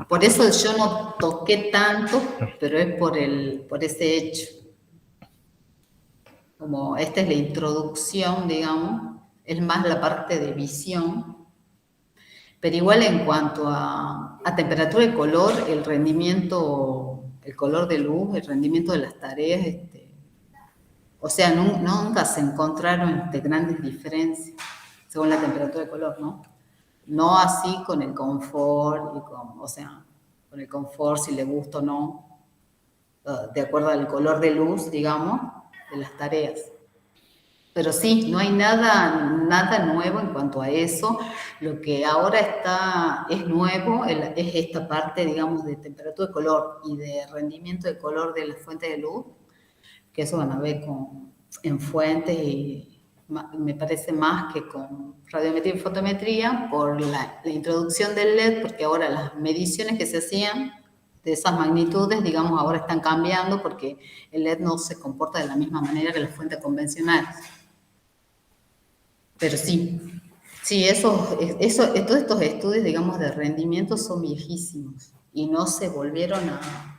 Speaker 1: por eso yo no toqué tanto, pero es por ese hecho. Como esta es la introducción, digamos, es más la parte de visión, pero igual en cuanto a temperatura y color, el rendimiento, el color de luz, el rendimiento de las tareas, o sea, nunca se encontraron grandes diferencias según la temperatura de color, ¿no? No así con el confort, o sea, con el confort, si le gusta o no, de acuerdo al color de luz, digamos, de las tareas. Pero sí, no hay nada nuevo en cuanto a eso. Lo que ahora es nuevo es esta parte, digamos, de temperatura de color y de rendimiento de color de la fuente de luz. que eso van a ver en fuentes y me parece más que con radiometría y fotometría por la introducción del LED, porque ahora las mediciones que se hacían de esas magnitudes, digamos, ahora están cambiando porque el LED no se comporta de la misma manera que las fuentes convencionales. Pero sí, todos estos estudios, digamos, de rendimiento son viejísimos y no se volvieron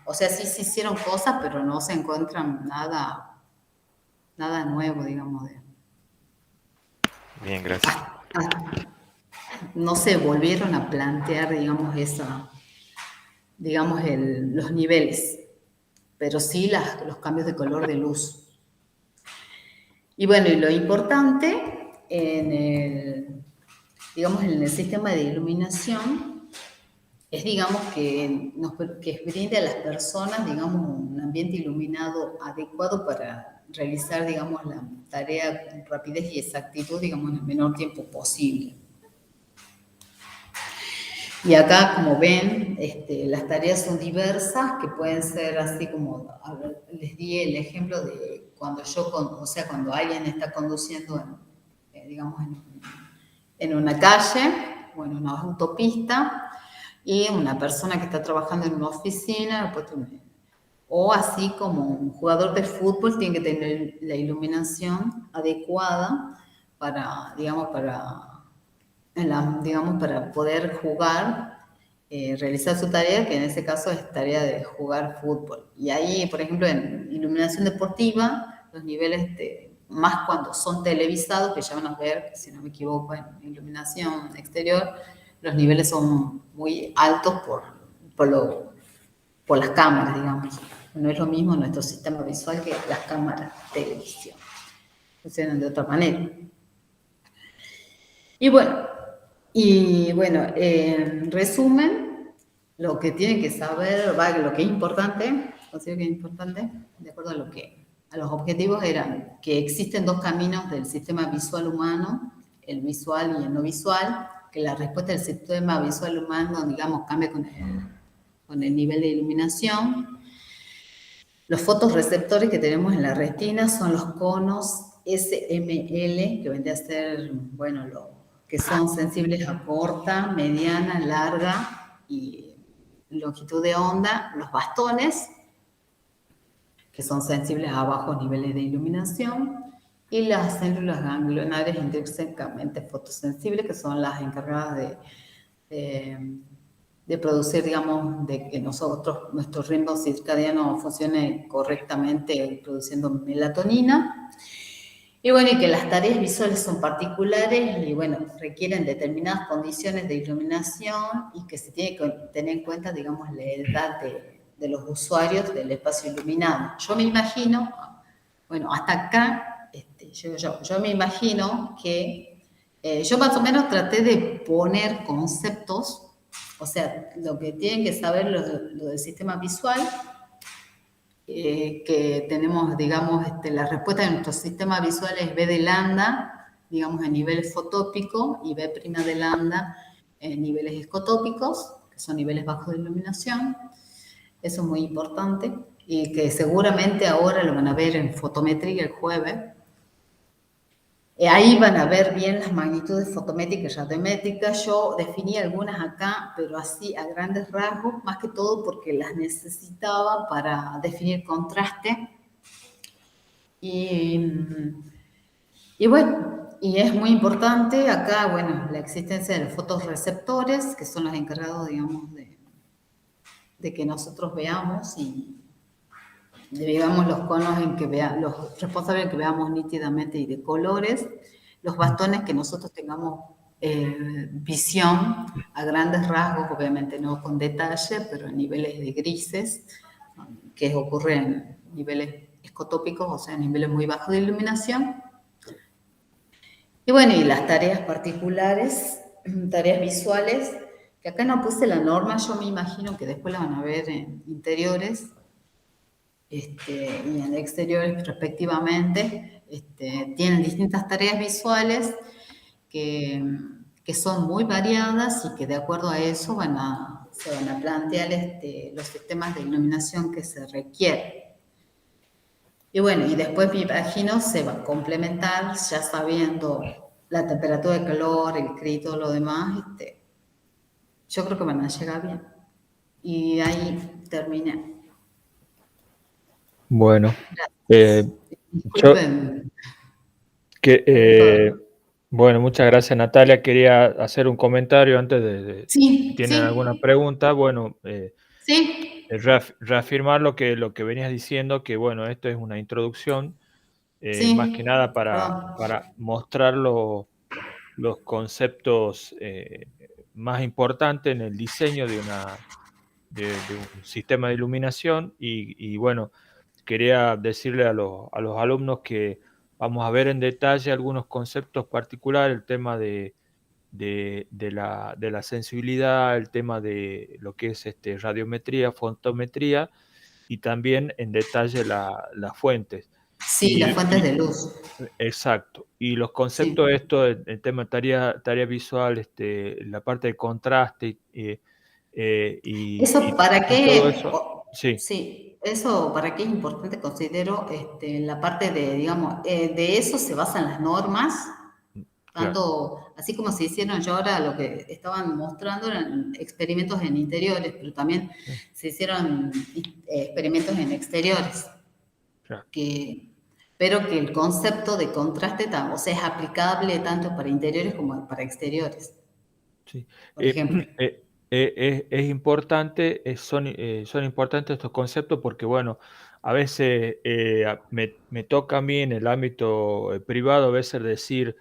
Speaker 1: o sea, sí se hicieron cosas, pero no se encuentran nada nuevo, digamos.
Speaker 3: Bien, gracias.
Speaker 1: No se volvieron a plantear, digamos, los niveles, pero sí los cambios de color de luz. Y bueno, y lo importante en el sistema de iluminación es, digamos, que brinde a las personas, digamos, un ambiente iluminado adecuado para realizar, digamos, la tarea con rapidez y exactitud, digamos, en el menor tiempo posible. Y acá, como ven, las tareas son diversas, que pueden ser así como, les di el ejemplo de cuando cuando alguien está conduciendo, digamos, en una calle o en una autopista, y una persona que está trabajando en una oficina, o así como un jugador de fútbol tiene que tener la iluminación adecuada para poder jugar, realizar su tarea, que en ese caso es tarea de jugar fútbol. Y ahí, por ejemplo, en iluminación deportiva, los niveles más cuando son televisados, que ya van a ver, si no me equivoco, en iluminación exterior, los niveles son muy altos por las cámaras, digamos. No es lo mismo nuestro sistema visual que las cámaras de televisión. Funcionan de otra manera. Y bueno, en resumen, lo que tienen que saber, lo que es importante, considero que es importante, de acuerdo a los objetivos, eran que existen dos caminos del sistema visual humano, el visual y el no visual, que la respuesta del sistema visual humano, digamos, cambia con el nivel de iluminación. Los fotorreceptores que tenemos en la retina son los conos SML, que vendría a ser, que son sensibles a corta, mediana, larga y longitud de onda. Los bastones, que son sensibles a bajos niveles de iluminación. Y las células ganglionares intrínsecamente fotosensibles, que son las encargadas de producir, digamos, de que nuestro ritmo circadiano funcione correctamente produciendo melatonina. Y que las tareas visuales son particulares y requieren determinadas condiciones de iluminación y que se tiene que tener en cuenta, digamos, la edad de los usuarios del espacio iluminado. Yo me imagino, hasta acá, yo me imagino que yo más o menos traté de poner conceptos. O sea, lo que tienen que saber lo del sistema visual, que tenemos, digamos, la respuesta de nuestro sistema visual es B de lambda, digamos, en niveles fotópicos, y B' de lambda en niveles escotópicos, que son niveles bajos de iluminación. Eso es muy importante, y que seguramente ahora lo van a ver en fotometría el jueves. Ahí van a ver bien las magnitudes fotométricas y radiométricas. Yo definí algunas acá, pero así a grandes rasgos, más que todo porque las necesitaba para definir contraste. Y es muy importante acá, la existencia de los fotorreceptores, que son los encargados, digamos, de que nosotros veamos y veamos los conos los responsables en que veamos nítidamente y de colores, los bastones que nosotros tengamos visión a grandes rasgos, obviamente no con detalle, pero en niveles de grises, que ocurre en niveles escotópicos, o sea, en niveles muy bajos de iluminación. Y y las tareas particulares, tareas visuales, que acá no puse la norma, yo me imagino que después la van a ver en interiores, y en exteriores respectivamente, tienen distintas tareas visuales que son muy variadas y que de acuerdo a eso se van a plantear los sistemas de iluminación que se requieren. Y bueno, y después me imagino se va a complementar ya sabiendo la temperatura de calor, el CRI y todo lo demás. Yo creo que van a llegar bien. Y ahí terminé.
Speaker 2: Bueno, eh,
Speaker 1: Gracias.
Speaker 2: yo
Speaker 1: Disculpen
Speaker 2: que
Speaker 1: por todo.
Speaker 2: bueno, muchas gracias, Natalia. Quería hacer un comentario antes si
Speaker 1: Sí,
Speaker 2: tienen alguna
Speaker 1: sí,
Speaker 2: pregunta. Bueno,
Speaker 1: sí,
Speaker 2: reafirmar lo que venías diciendo, que bueno, esto es una introducción, más que
Speaker 1: sí,
Speaker 2: nada
Speaker 1: perdón.
Speaker 2: para mostrar los conceptos más importantes en el diseño de un sistema de iluminación y bueno, quería decirle a los alumnos que vamos a ver en detalle algunos conceptos particulares, el tema de la sensibilidad, el tema de lo que es radiometría, fotometría y también en detalle las fuentes.
Speaker 1: Sí, las
Speaker 2: Y,
Speaker 1: fuentes
Speaker 2: y-
Speaker 1: de luz.
Speaker 2: exacto. Y los conceptos,
Speaker 1: Sí.
Speaker 2: esto, el tema de tarea visual, la parte de contraste
Speaker 1: ¿Eso para
Speaker 2: y todo
Speaker 1: qué?
Speaker 2: eso, sí,
Speaker 1: Sí, eso para qué es importante, considero, la parte de, digamos, de eso se basan las normas,
Speaker 2: claro.
Speaker 1: tanto, así como se hicieron yo ahora, lo que estaban mostrando eran experimentos en interiores, pero también
Speaker 2: Sí,
Speaker 1: se hicieron experimentos en exteriores,
Speaker 2: claro,
Speaker 1: que, pero que el concepto de contraste, o sea, es aplicable tanto para interiores como para exteriores,
Speaker 2: sí.
Speaker 1: por ejemplo.
Speaker 2: Es importante, son importantes estos conceptos porque, bueno, a veces me toca a mí en el ámbito privado a veces decir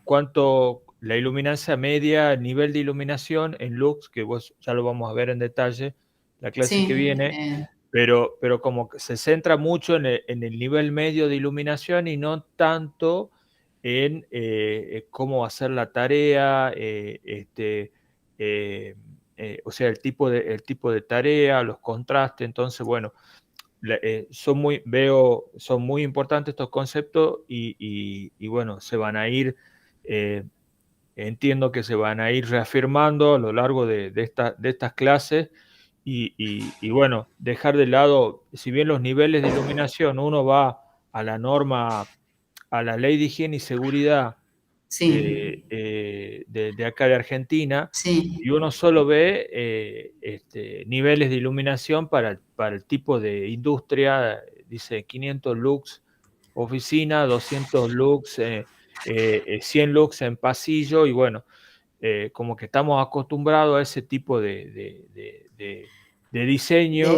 Speaker 2: cuánto la iluminancia media, el nivel de iluminación en lux, que vos ya lo vamos a ver en detalle la clase que
Speaker 1: Sí,
Speaker 2: viene, pero como que se centra mucho en el nivel medio de iluminación y no tanto en cómo hacer la tarea, eh, o sea, el tipo de tarea, los contrastes. Entonces, bueno, son muy importantes estos conceptos y, bueno, eh, entiendo que se van a ir reafirmando a lo largo de estas clases y, bueno, dejar de lado, si bien los niveles de iluminación uno va a la norma, a la ley de higiene y seguridad
Speaker 1: sí,
Speaker 2: de acá de Argentina, y
Speaker 1: sí.
Speaker 2: uno solo ve niveles de iluminación para el tipo de industria, dice 500 lux oficina, 200 lux, 100 lux en pasillo, y bueno, como que estamos acostumbrados a ese tipo de diseño
Speaker 1: De diseño,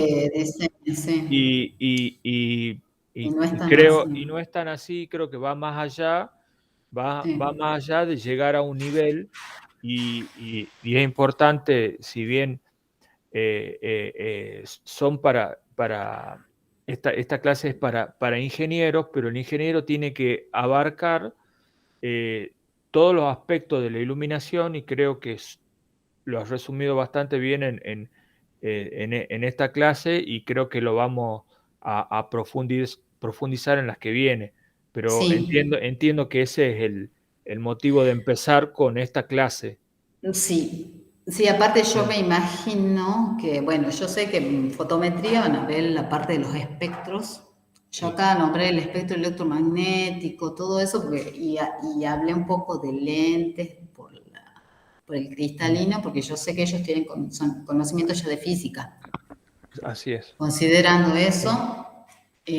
Speaker 1: sí.
Speaker 2: y, y- y-
Speaker 1: Y
Speaker 2: y-
Speaker 1: no es
Speaker 2: y
Speaker 1: tan
Speaker 2: creo,
Speaker 1: así.
Speaker 2: y no es tan así, creo que va más allá, va
Speaker 1: Sí,
Speaker 2: más allá de llegar a un nivel y es importante, si bien son esta clase es para ingenieros, pero el ingeniero tiene que abarcar todos los aspectos de la iluminación y creo que lo has resumido bastante bien en esta clase y creo que lo vamos a profundizar en las que viene. Pero
Speaker 1: sí,
Speaker 2: entiendo que ese es el motivo de empezar con esta clase.
Speaker 1: sí. Sí, aparte yo
Speaker 2: Sí,
Speaker 1: me imagino que, bueno, yo sé que en fotometría van a ver la parte de los espectros. Yo
Speaker 2: sí,
Speaker 1: acá nombré el espectro electromagnético, todo eso, y hablé un poco de lentes por el
Speaker 2: mm,
Speaker 1: cristalino, porque yo sé que ellos tienen conocimientos ya de física.
Speaker 2: así es.
Speaker 1: Considerando eso,
Speaker 2: Sí,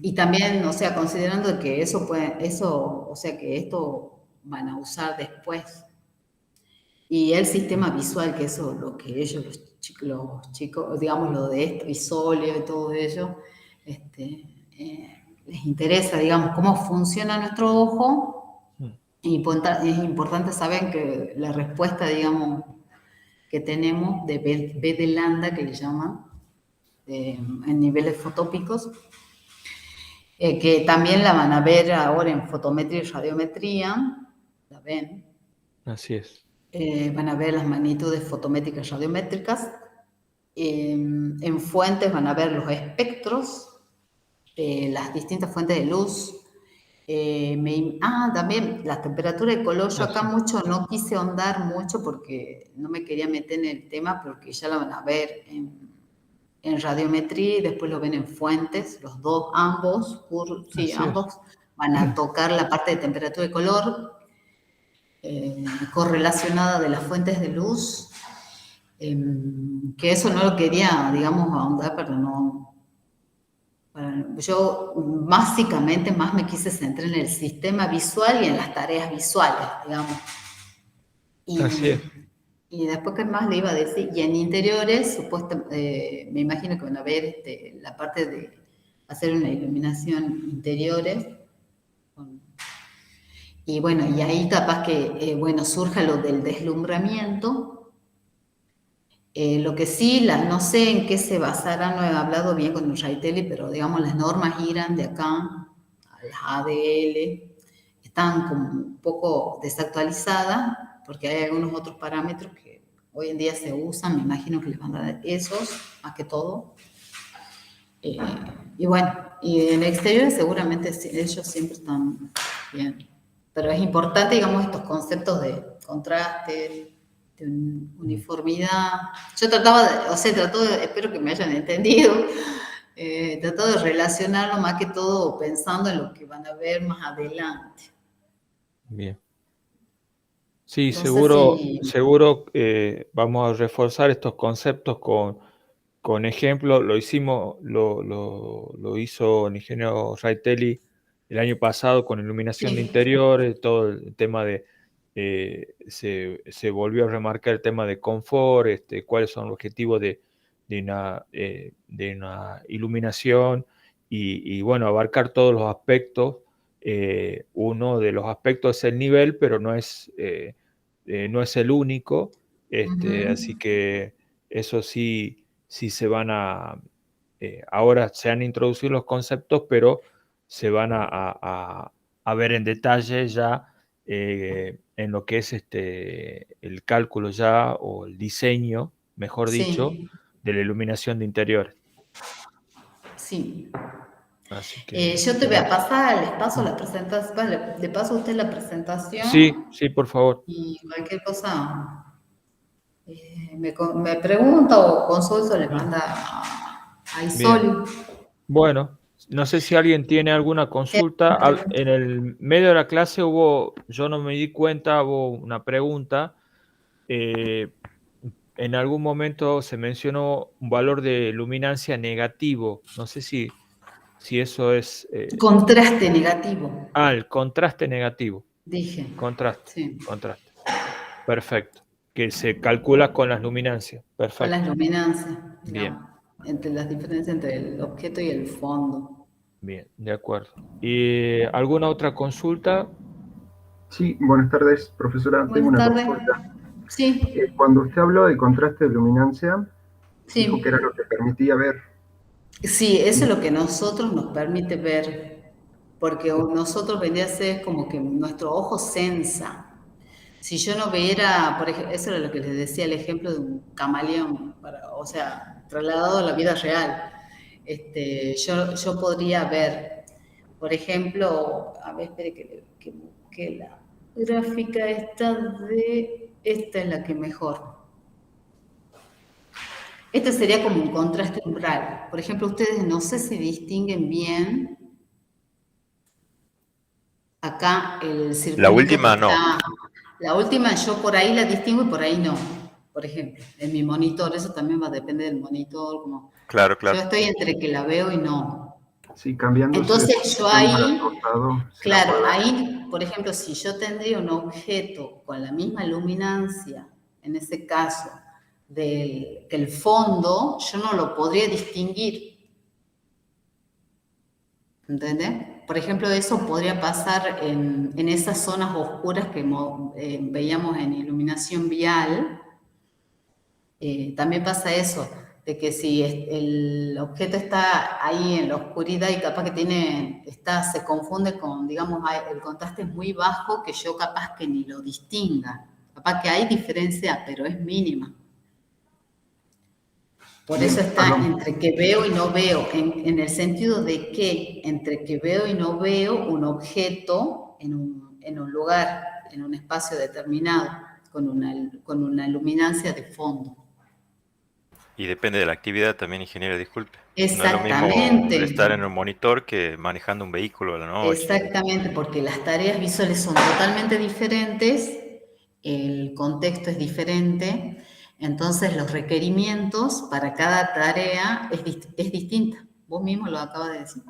Speaker 1: y también, o sea, considerando que o sea, que esto van a usar después. Y el
Speaker 2: mm,
Speaker 1: sistema visual, que eso, lo que ellos, los chicos, digamos, lo de esto, y sóleo y todo ello, les interesa, digamos, cómo funciona nuestro ojo.
Speaker 2: mm,
Speaker 1: Es importante saber que la respuesta, digamos, que tenemos de B de lambda, que le llaman, en niveles fotópicos, que también la van a ver ahora en fotometría y radiometría, la ven,
Speaker 2: así es.
Speaker 1: van a ver las magnitudes fotométricas y radiométricas, en fuentes van a ver los espectros, las distintas fuentes de luz, también la temperatura de color, yo acá
Speaker 2: Así.
Speaker 1: mucho no quise ahondar mucho porque no me quería meter en el tema, porque ya la van a ver en radiometría y después lo ven en fuentes, los dos, ambos, sí,
Speaker 2: Así es.
Speaker 1: ambos van a tocar la parte de temperatura y color correlacionada de las fuentes de luz, que eso no lo quería, digamos, ahondar, pero no... Yo básicamente más me quise centrar en el sistema visual y en las tareas visuales, digamos.
Speaker 2: Así es.
Speaker 1: Y después, ¿qué más le iba a decir? Y en interiores, me imagino que van a ver la parte de hacer una iluminación interiores. Y bueno, y ahí capaz que, bueno, surja lo del deslumbramiento. Lo que sí, no sé en qué se basará, no he hablado bien con el Raitelli, pero digamos las normas IRAN de acá, las ADL, están como un poco desactualizadas, porque hay algunos otros parámetros que hoy en día se usan, me imagino que les van a dar esos, más que todo. Y bueno, y en el exterior seguramente ellos siempre están bien. Pero es importante, digamos, estos conceptos de contraste, de uniformidad. Yo espero que me hayan entendido, tratado de relacionarlo más que todo pensando en lo que van a ver más adelante.
Speaker 2: Bien. Sí,
Speaker 1: No sé si...
Speaker 2: seguro vamos a reforzar estos conceptos con ejemplos. Lo hizo el ingeniero Raitelli el año pasado con iluminación de
Speaker 1: Sí.
Speaker 2: interiores, todo el tema de, se volvió a remarcar el tema de confort, cuáles son los objetivos de una iluminación y bueno, abarcar todos los aspectos. Uno de los aspectos es el nivel, pero no es el único, así que eso sí se van ahora se han introducido los conceptos, pero se van a ver en detalle ya en lo que es el cálculo ya o el diseño, mejor dicho,
Speaker 1: Sí,
Speaker 2: de la iluminación de interiores.
Speaker 1: sí.
Speaker 2: Así que
Speaker 1: Yo te voy a pasar, les paso la presentación, vale, le paso a usted la presentación
Speaker 2: sí, por favor.
Speaker 1: y cualquier cosa me pregunta o consulta, le manda a
Speaker 2: Bien.
Speaker 1: Isoli.
Speaker 2: Bueno, no sé si alguien tiene alguna consulta. En el medio de la clase yo no me di cuenta, hubo una pregunta. En algún momento se mencionó un valor de luminancia negativo. No sé si eso es...
Speaker 1: Contraste negativo,
Speaker 2: el contraste negativo.
Speaker 1: dije.
Speaker 2: Contraste.
Speaker 1: Sí,
Speaker 2: Perfecto. Que se calcula con las luminancias.
Speaker 1: con
Speaker 2: Perfecto.
Speaker 1: las luminancias,
Speaker 2: Bien.
Speaker 1: digamos, entre las diferencias entre el objeto y el fondo.
Speaker 2: Bien, de acuerdo. ¿Y alguna otra consulta?
Speaker 4: Sí, buenas tardes, profesora. Tengo
Speaker 1: Buenas
Speaker 4: una
Speaker 1: tardes.
Speaker 4: consulta.
Speaker 1: Sí,
Speaker 4: Cuando usted habló de contraste de luminancia, dijo que
Speaker 1: sí.
Speaker 4: era lo que permitía ver.
Speaker 1: Sí, eso es lo que nosotros nos permite ver, porque nosotros vendría a ser como que nuestro ojo sensa. Si yo no viera, por ejemplo, eso era lo que les decía, el ejemplo de un camaleón, o sea, trasladado a la vida real. Yo podría ver, por ejemplo, a ver, espere que busque la gráfica esta es la que mejor. Este sería como un contraste umbral. Por ejemplo, ustedes no sé si distinguen bien acá el
Speaker 3: La
Speaker 1: circulito que
Speaker 3: última no.
Speaker 1: está. La última yo por ahí la distingo y por ahí no. Por ejemplo, en mi monitor, eso también va a depender del monitor.
Speaker 3: Claro,
Speaker 1: Yo
Speaker 3: claro.
Speaker 1: estoy entre que la veo y no.
Speaker 4: Sí, cambiando
Speaker 1: Entonces yo ahí,
Speaker 4: se la
Speaker 1: claro,
Speaker 4: puede ver.
Speaker 1: ahí, por ejemplo, si yo tendría un objeto con la misma luminancia, en ese caso, que el fondo, yo no lo podría distinguir. ¿Entendés? Por ejemplo, eso podría pasar en esas zonas oscuras que veíamos en iluminación vial. También pasa eso, de que si el objeto está ahí en la oscuridad y capaz que se confunde con, digamos, el contraste es muy bajo, que yo capaz que ni lo distinga. Capaz que hay diferencia, pero es mínima. Por eso está entre que veo y no veo, en el sentido de que entre que veo y no veo un objeto en un lugar, en un espacio determinado, con una luminancia de fondo.
Speaker 3: Y depende de la actividad también, ingeniero, disculpe. No es lo mismo
Speaker 1: Exactamente,
Speaker 3: estar en un monitor que manejando un vehículo a la noche.
Speaker 1: exactamente, porque las tareas visuales son totalmente diferentes, el contexto es diferente, entonces los requerimientos para cada tarea es distinta. Vos mismo lo acabas de decir.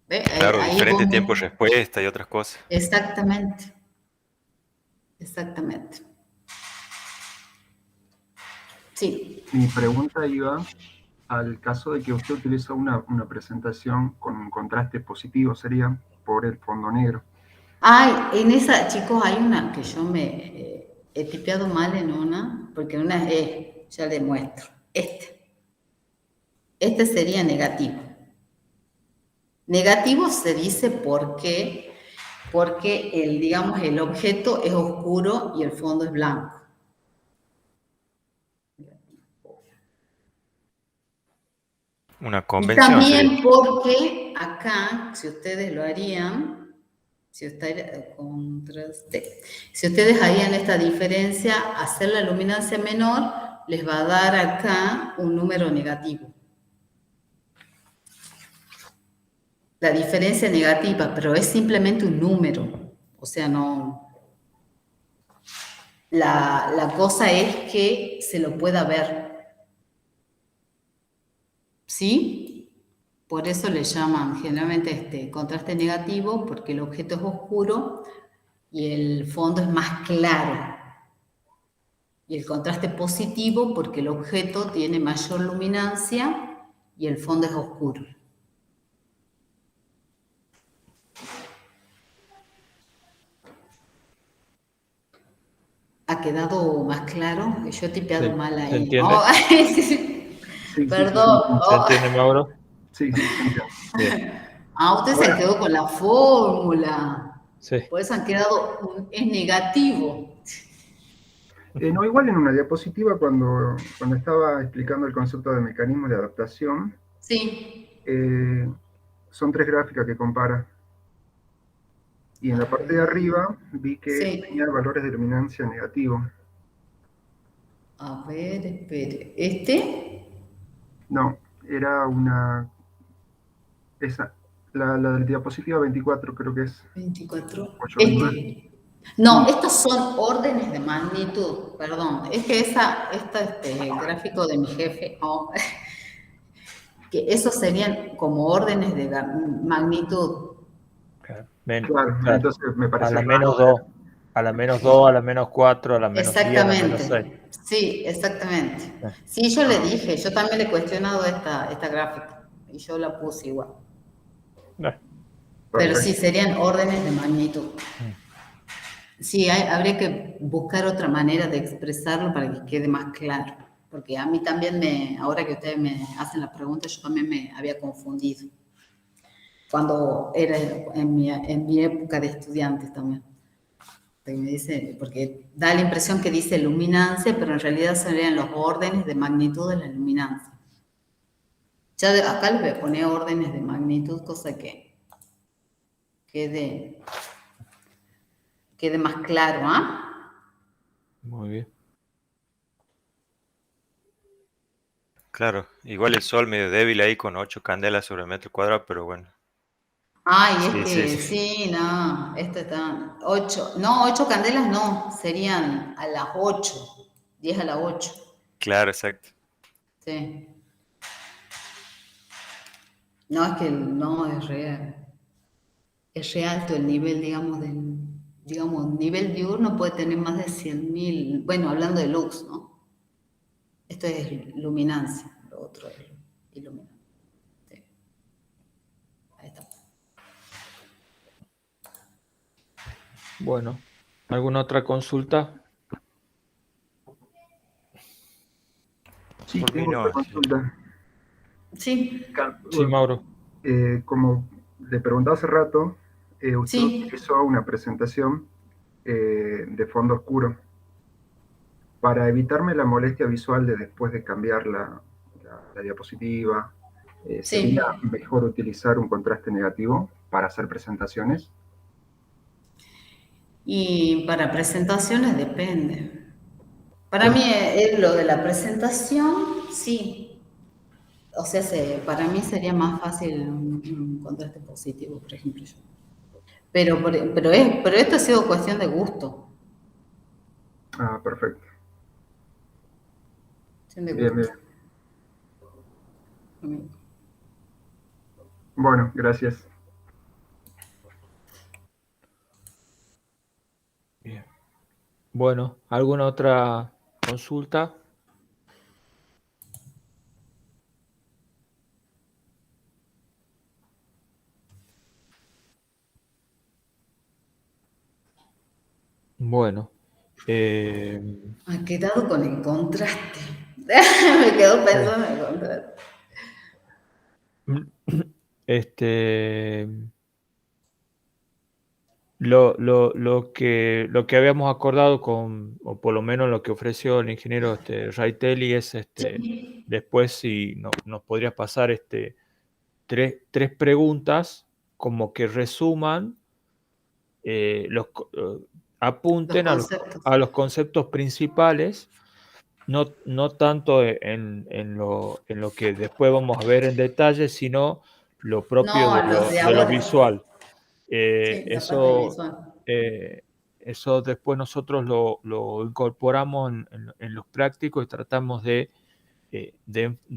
Speaker 1: ¿Ve?
Speaker 3: Claro,
Speaker 1: Ahí vos
Speaker 3: diferente tiempo de
Speaker 1: mismo.
Speaker 3: respuesta y otras cosas.
Speaker 1: Exactamente, exactamente. Sí.
Speaker 4: Mi pregunta iba al caso de que usted utiliza una presentación con un contraste positivo, sería por el fondo negro.
Speaker 1: Ay, en esa, chicos, hay una que yo me he tipeado mal en una, porque una es, ya le muestro, este sería negativo. Negativo se dice porque digamos, el objeto es oscuro y el fondo es blanco.
Speaker 3: Una
Speaker 1: Y
Speaker 3: convención sería.
Speaker 1: también porque acá, si ustedes lo harían, si ustedes harían esta diferencia, hacer la luminancia menor, les va a dar acá un número negativo. La diferencia negativa, pero es simplemente un número. O sea, no... La cosa es que se lo pueda ver. ¿Sí? Por eso le llaman generalmente contraste negativo, porque el objeto es oscuro y el fondo es más claro. Y el contraste positivo, porque el objeto tiene mayor luminancia y el fondo es oscuro. ¿Ha quedado más claro? Yo he tipeado mal ahí.
Speaker 2: ¿Se entiende?
Speaker 1: Oh,
Speaker 4: Sí,
Speaker 1: perdón.
Speaker 2: ¿Se entiende, Mauro?
Speaker 4: Sí, se entiende.
Speaker 2: Bien.
Speaker 1: Ustedes se han quedado con la fórmula.
Speaker 2: Sí.
Speaker 1: Por eso han quedado, es negativo.
Speaker 4: No, igual en una diapositiva, cuando estaba explicando el concepto de mecanismo de adaptación,
Speaker 1: Sí.
Speaker 4: son 3 gráficas que compara. Y en la parte de arriba vi que
Speaker 1: Sí.
Speaker 4: tenía valores de luminancia negativo.
Speaker 1: A ver, espere.
Speaker 4: No, era la diapositiva 24 creo que es.
Speaker 1: 24.
Speaker 4: 829.
Speaker 1: No,
Speaker 4: Sí,
Speaker 1: estos son órdenes de magnitud, perdón. Es que gráfico de mi jefe, que esos serían como órdenes de magnitud.
Speaker 2: Claro.
Speaker 4: claro,
Speaker 2: Claro.
Speaker 4: entonces me
Speaker 2: A
Speaker 4: parece
Speaker 2: la
Speaker 4: raro.
Speaker 2: menos 2, a la menos 2, a la menos 4, a la menos 10, a la menos 6.
Speaker 1: Exactamente. Sí, exactamente. Sí, yo le dije, yo también le he cuestionado esta gráfica y yo la puse igual. Pero sí,
Speaker 4: Perfecto.
Speaker 1: serían órdenes de magnitud. Sí, habría que buscar otra manera de expresarlo para que quede más claro. Porque a mí también ahora que ustedes me hacen la pregunta, yo también me había confundido. Cuando era en mi época de estudiantes también. Porque da la impresión que dice luminancia, pero en realidad serían los órdenes de magnitud de la luminancia. Acá les voy a poner órdenes de magnitud, cosa que quede más claro, ¿ah?
Speaker 2: Muy bien.
Speaker 3: Claro, igual el sol medio débil ahí con 8 candelas sobre metro cuadrado, pero bueno.
Speaker 1: Ay, es
Speaker 3: Sí, sí,
Speaker 1: que
Speaker 3: sí.
Speaker 1: sí, no, esto está 8, no, 8 candelas no, serían a las 8, 10 a las 8,
Speaker 3: Claro, exacto.
Speaker 1: sí. No, es que no, es real. Es re alto el nivel, digamos, nivel diurno puede tener más de 100.000, bueno, hablando de lux, ¿no? Esto es luminancia, lo otro es iluminancia. Sí. Ahí está.
Speaker 2: Bueno, ¿alguna otra consulta?
Speaker 4: Sí,
Speaker 3: Por mí
Speaker 4: tengo otra
Speaker 3: no.
Speaker 4: consulta.
Speaker 1: Sí,
Speaker 2: Sí, Mauro.
Speaker 4: Como le preguntaba hace rato, usted
Speaker 1: sí.
Speaker 4: utilizó una presentación de fondo oscuro. Para evitarme la molestia visual de después de cambiar la diapositiva, ¿sería
Speaker 1: Sí.
Speaker 4: mejor utilizar un contraste negativo para hacer presentaciones?
Speaker 1: Y para presentaciones depende. Para mí es lo de la presentación, sí. O sea, para mí sería más fácil un contraste positivo, por ejemplo. Pero esto ha sido cuestión de gusto.
Speaker 4: Ah, perfecto.
Speaker 1: Cuestión de
Speaker 4: Bien,
Speaker 1: gusto.
Speaker 4: bien. Bueno, gracias.
Speaker 2: Bien. Bueno, ¿alguna otra consulta? Bueno,
Speaker 1: Ha quedado con el contraste. Me quedo pensando en el contraste.
Speaker 2: lo que habíamos acordado o por lo menos lo que ofreció el ingeniero Raitelli es después si nos podrías pasar tres preguntas como que resuman,
Speaker 1: Los
Speaker 2: apunten
Speaker 1: conceptos.
Speaker 2: a los conceptos principales, no tanto en lo que después vamos a ver en detalle, sino lo propio
Speaker 1: No, los de
Speaker 2: de lo
Speaker 1: ahora.
Speaker 2: visual.
Speaker 1: Sí, la parte visual.
Speaker 2: Eso después nosotros lo incorporamos en los prácticos y tratamos de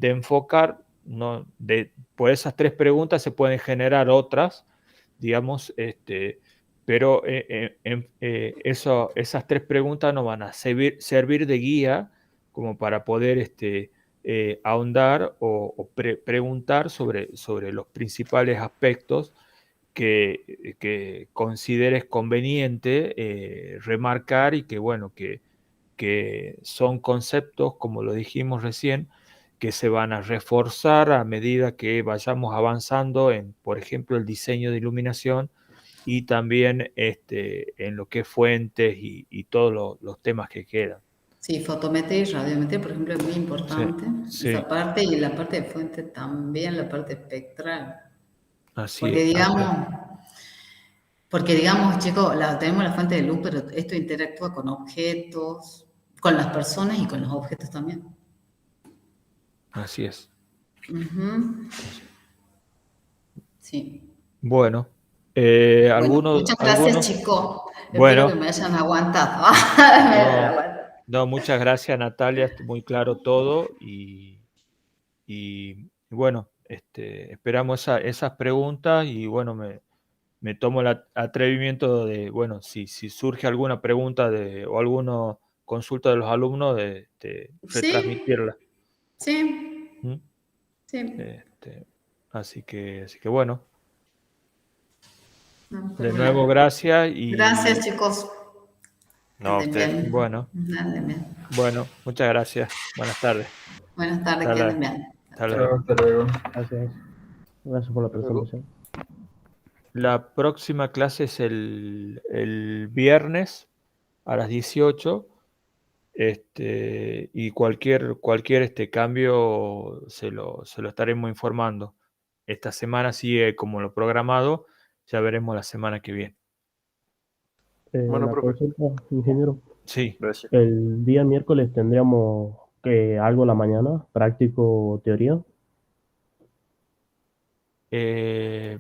Speaker 2: enfocar, ¿no? Por esas tres preguntas se pueden generar otras, digamos, pero esas tres preguntas nos van a servir de guía como para poder ahondar o preguntar sobre los principales aspectos que consideres conveniente remarcar y que, bueno, que son conceptos, como lo dijimos recién, que se van a reforzar a medida que vayamos avanzando en, por ejemplo, el diseño de iluminación y también en lo que es fuentes y todos los temas que quedan.
Speaker 1: Sí, fotometría y radiometría, por ejemplo, es muy
Speaker 2: Sí,
Speaker 1: importante.
Speaker 2: sí,
Speaker 1: Esa parte y la parte de fuente también, la parte espectral.
Speaker 2: así
Speaker 1: Porque
Speaker 2: es, así es.
Speaker 1: digamos, porque digamos, chicos, tenemos la fuente de luz, pero esto interactúa con objetos, con las personas y con los objetos también.
Speaker 2: Así es.
Speaker 1: Ujú. Sí.
Speaker 2: Bueno,
Speaker 1: Bueno, muchas gracias,
Speaker 2: algunos,
Speaker 1: chicos. Espero que
Speaker 2: bueno,
Speaker 1: me hayan aguantado. Me hayan
Speaker 2: no,
Speaker 1: aguantado.
Speaker 2: no, muchas gracias Natalia, muy claro todo y bueno, esperamos esas preguntas y bueno, me tomo el atrevimiento de, bueno, si surge alguna pregunta o alguna consulta de los alumnos, de
Speaker 1: Sí,
Speaker 2: retransmitirla.
Speaker 1: sí,
Speaker 2: ¿Mm?
Speaker 1: sí.
Speaker 2: Este, así que bueno,
Speaker 1: No,
Speaker 2: de
Speaker 1: pero
Speaker 2: nuevo
Speaker 1: bueno.
Speaker 2: gracias
Speaker 1: Gracias,
Speaker 2: y
Speaker 1: chicos.
Speaker 3: No, a
Speaker 1: Anden
Speaker 3: usted.
Speaker 1: bien.
Speaker 2: bueno,
Speaker 1: Anden bien.
Speaker 2: bueno, muchas gracias. Buenas tardes.
Speaker 1: Buenas tardes,
Speaker 2: Hasta
Speaker 1: que anden
Speaker 2: luego.
Speaker 1: bien.
Speaker 2: Hasta
Speaker 1: Hasta luego.
Speaker 2: luego.
Speaker 4: Hasta luego.
Speaker 5: Gracias. Gracias por la
Speaker 2: Luego.
Speaker 5: presentación.
Speaker 2: La próxima clase es el viernes a las 18. Y cualquier cambio se lo estaremos informando. Esta semana sigue como lo programado, ya veremos la semana que viene.
Speaker 3: Bueno,
Speaker 5: Una
Speaker 3: profe.
Speaker 5: consulta, ingeniero.
Speaker 2: Sí,
Speaker 3: Gracias.
Speaker 5: El día miércoles tendríamos que algo en la mañana, práctico o teoría.
Speaker 2: eh,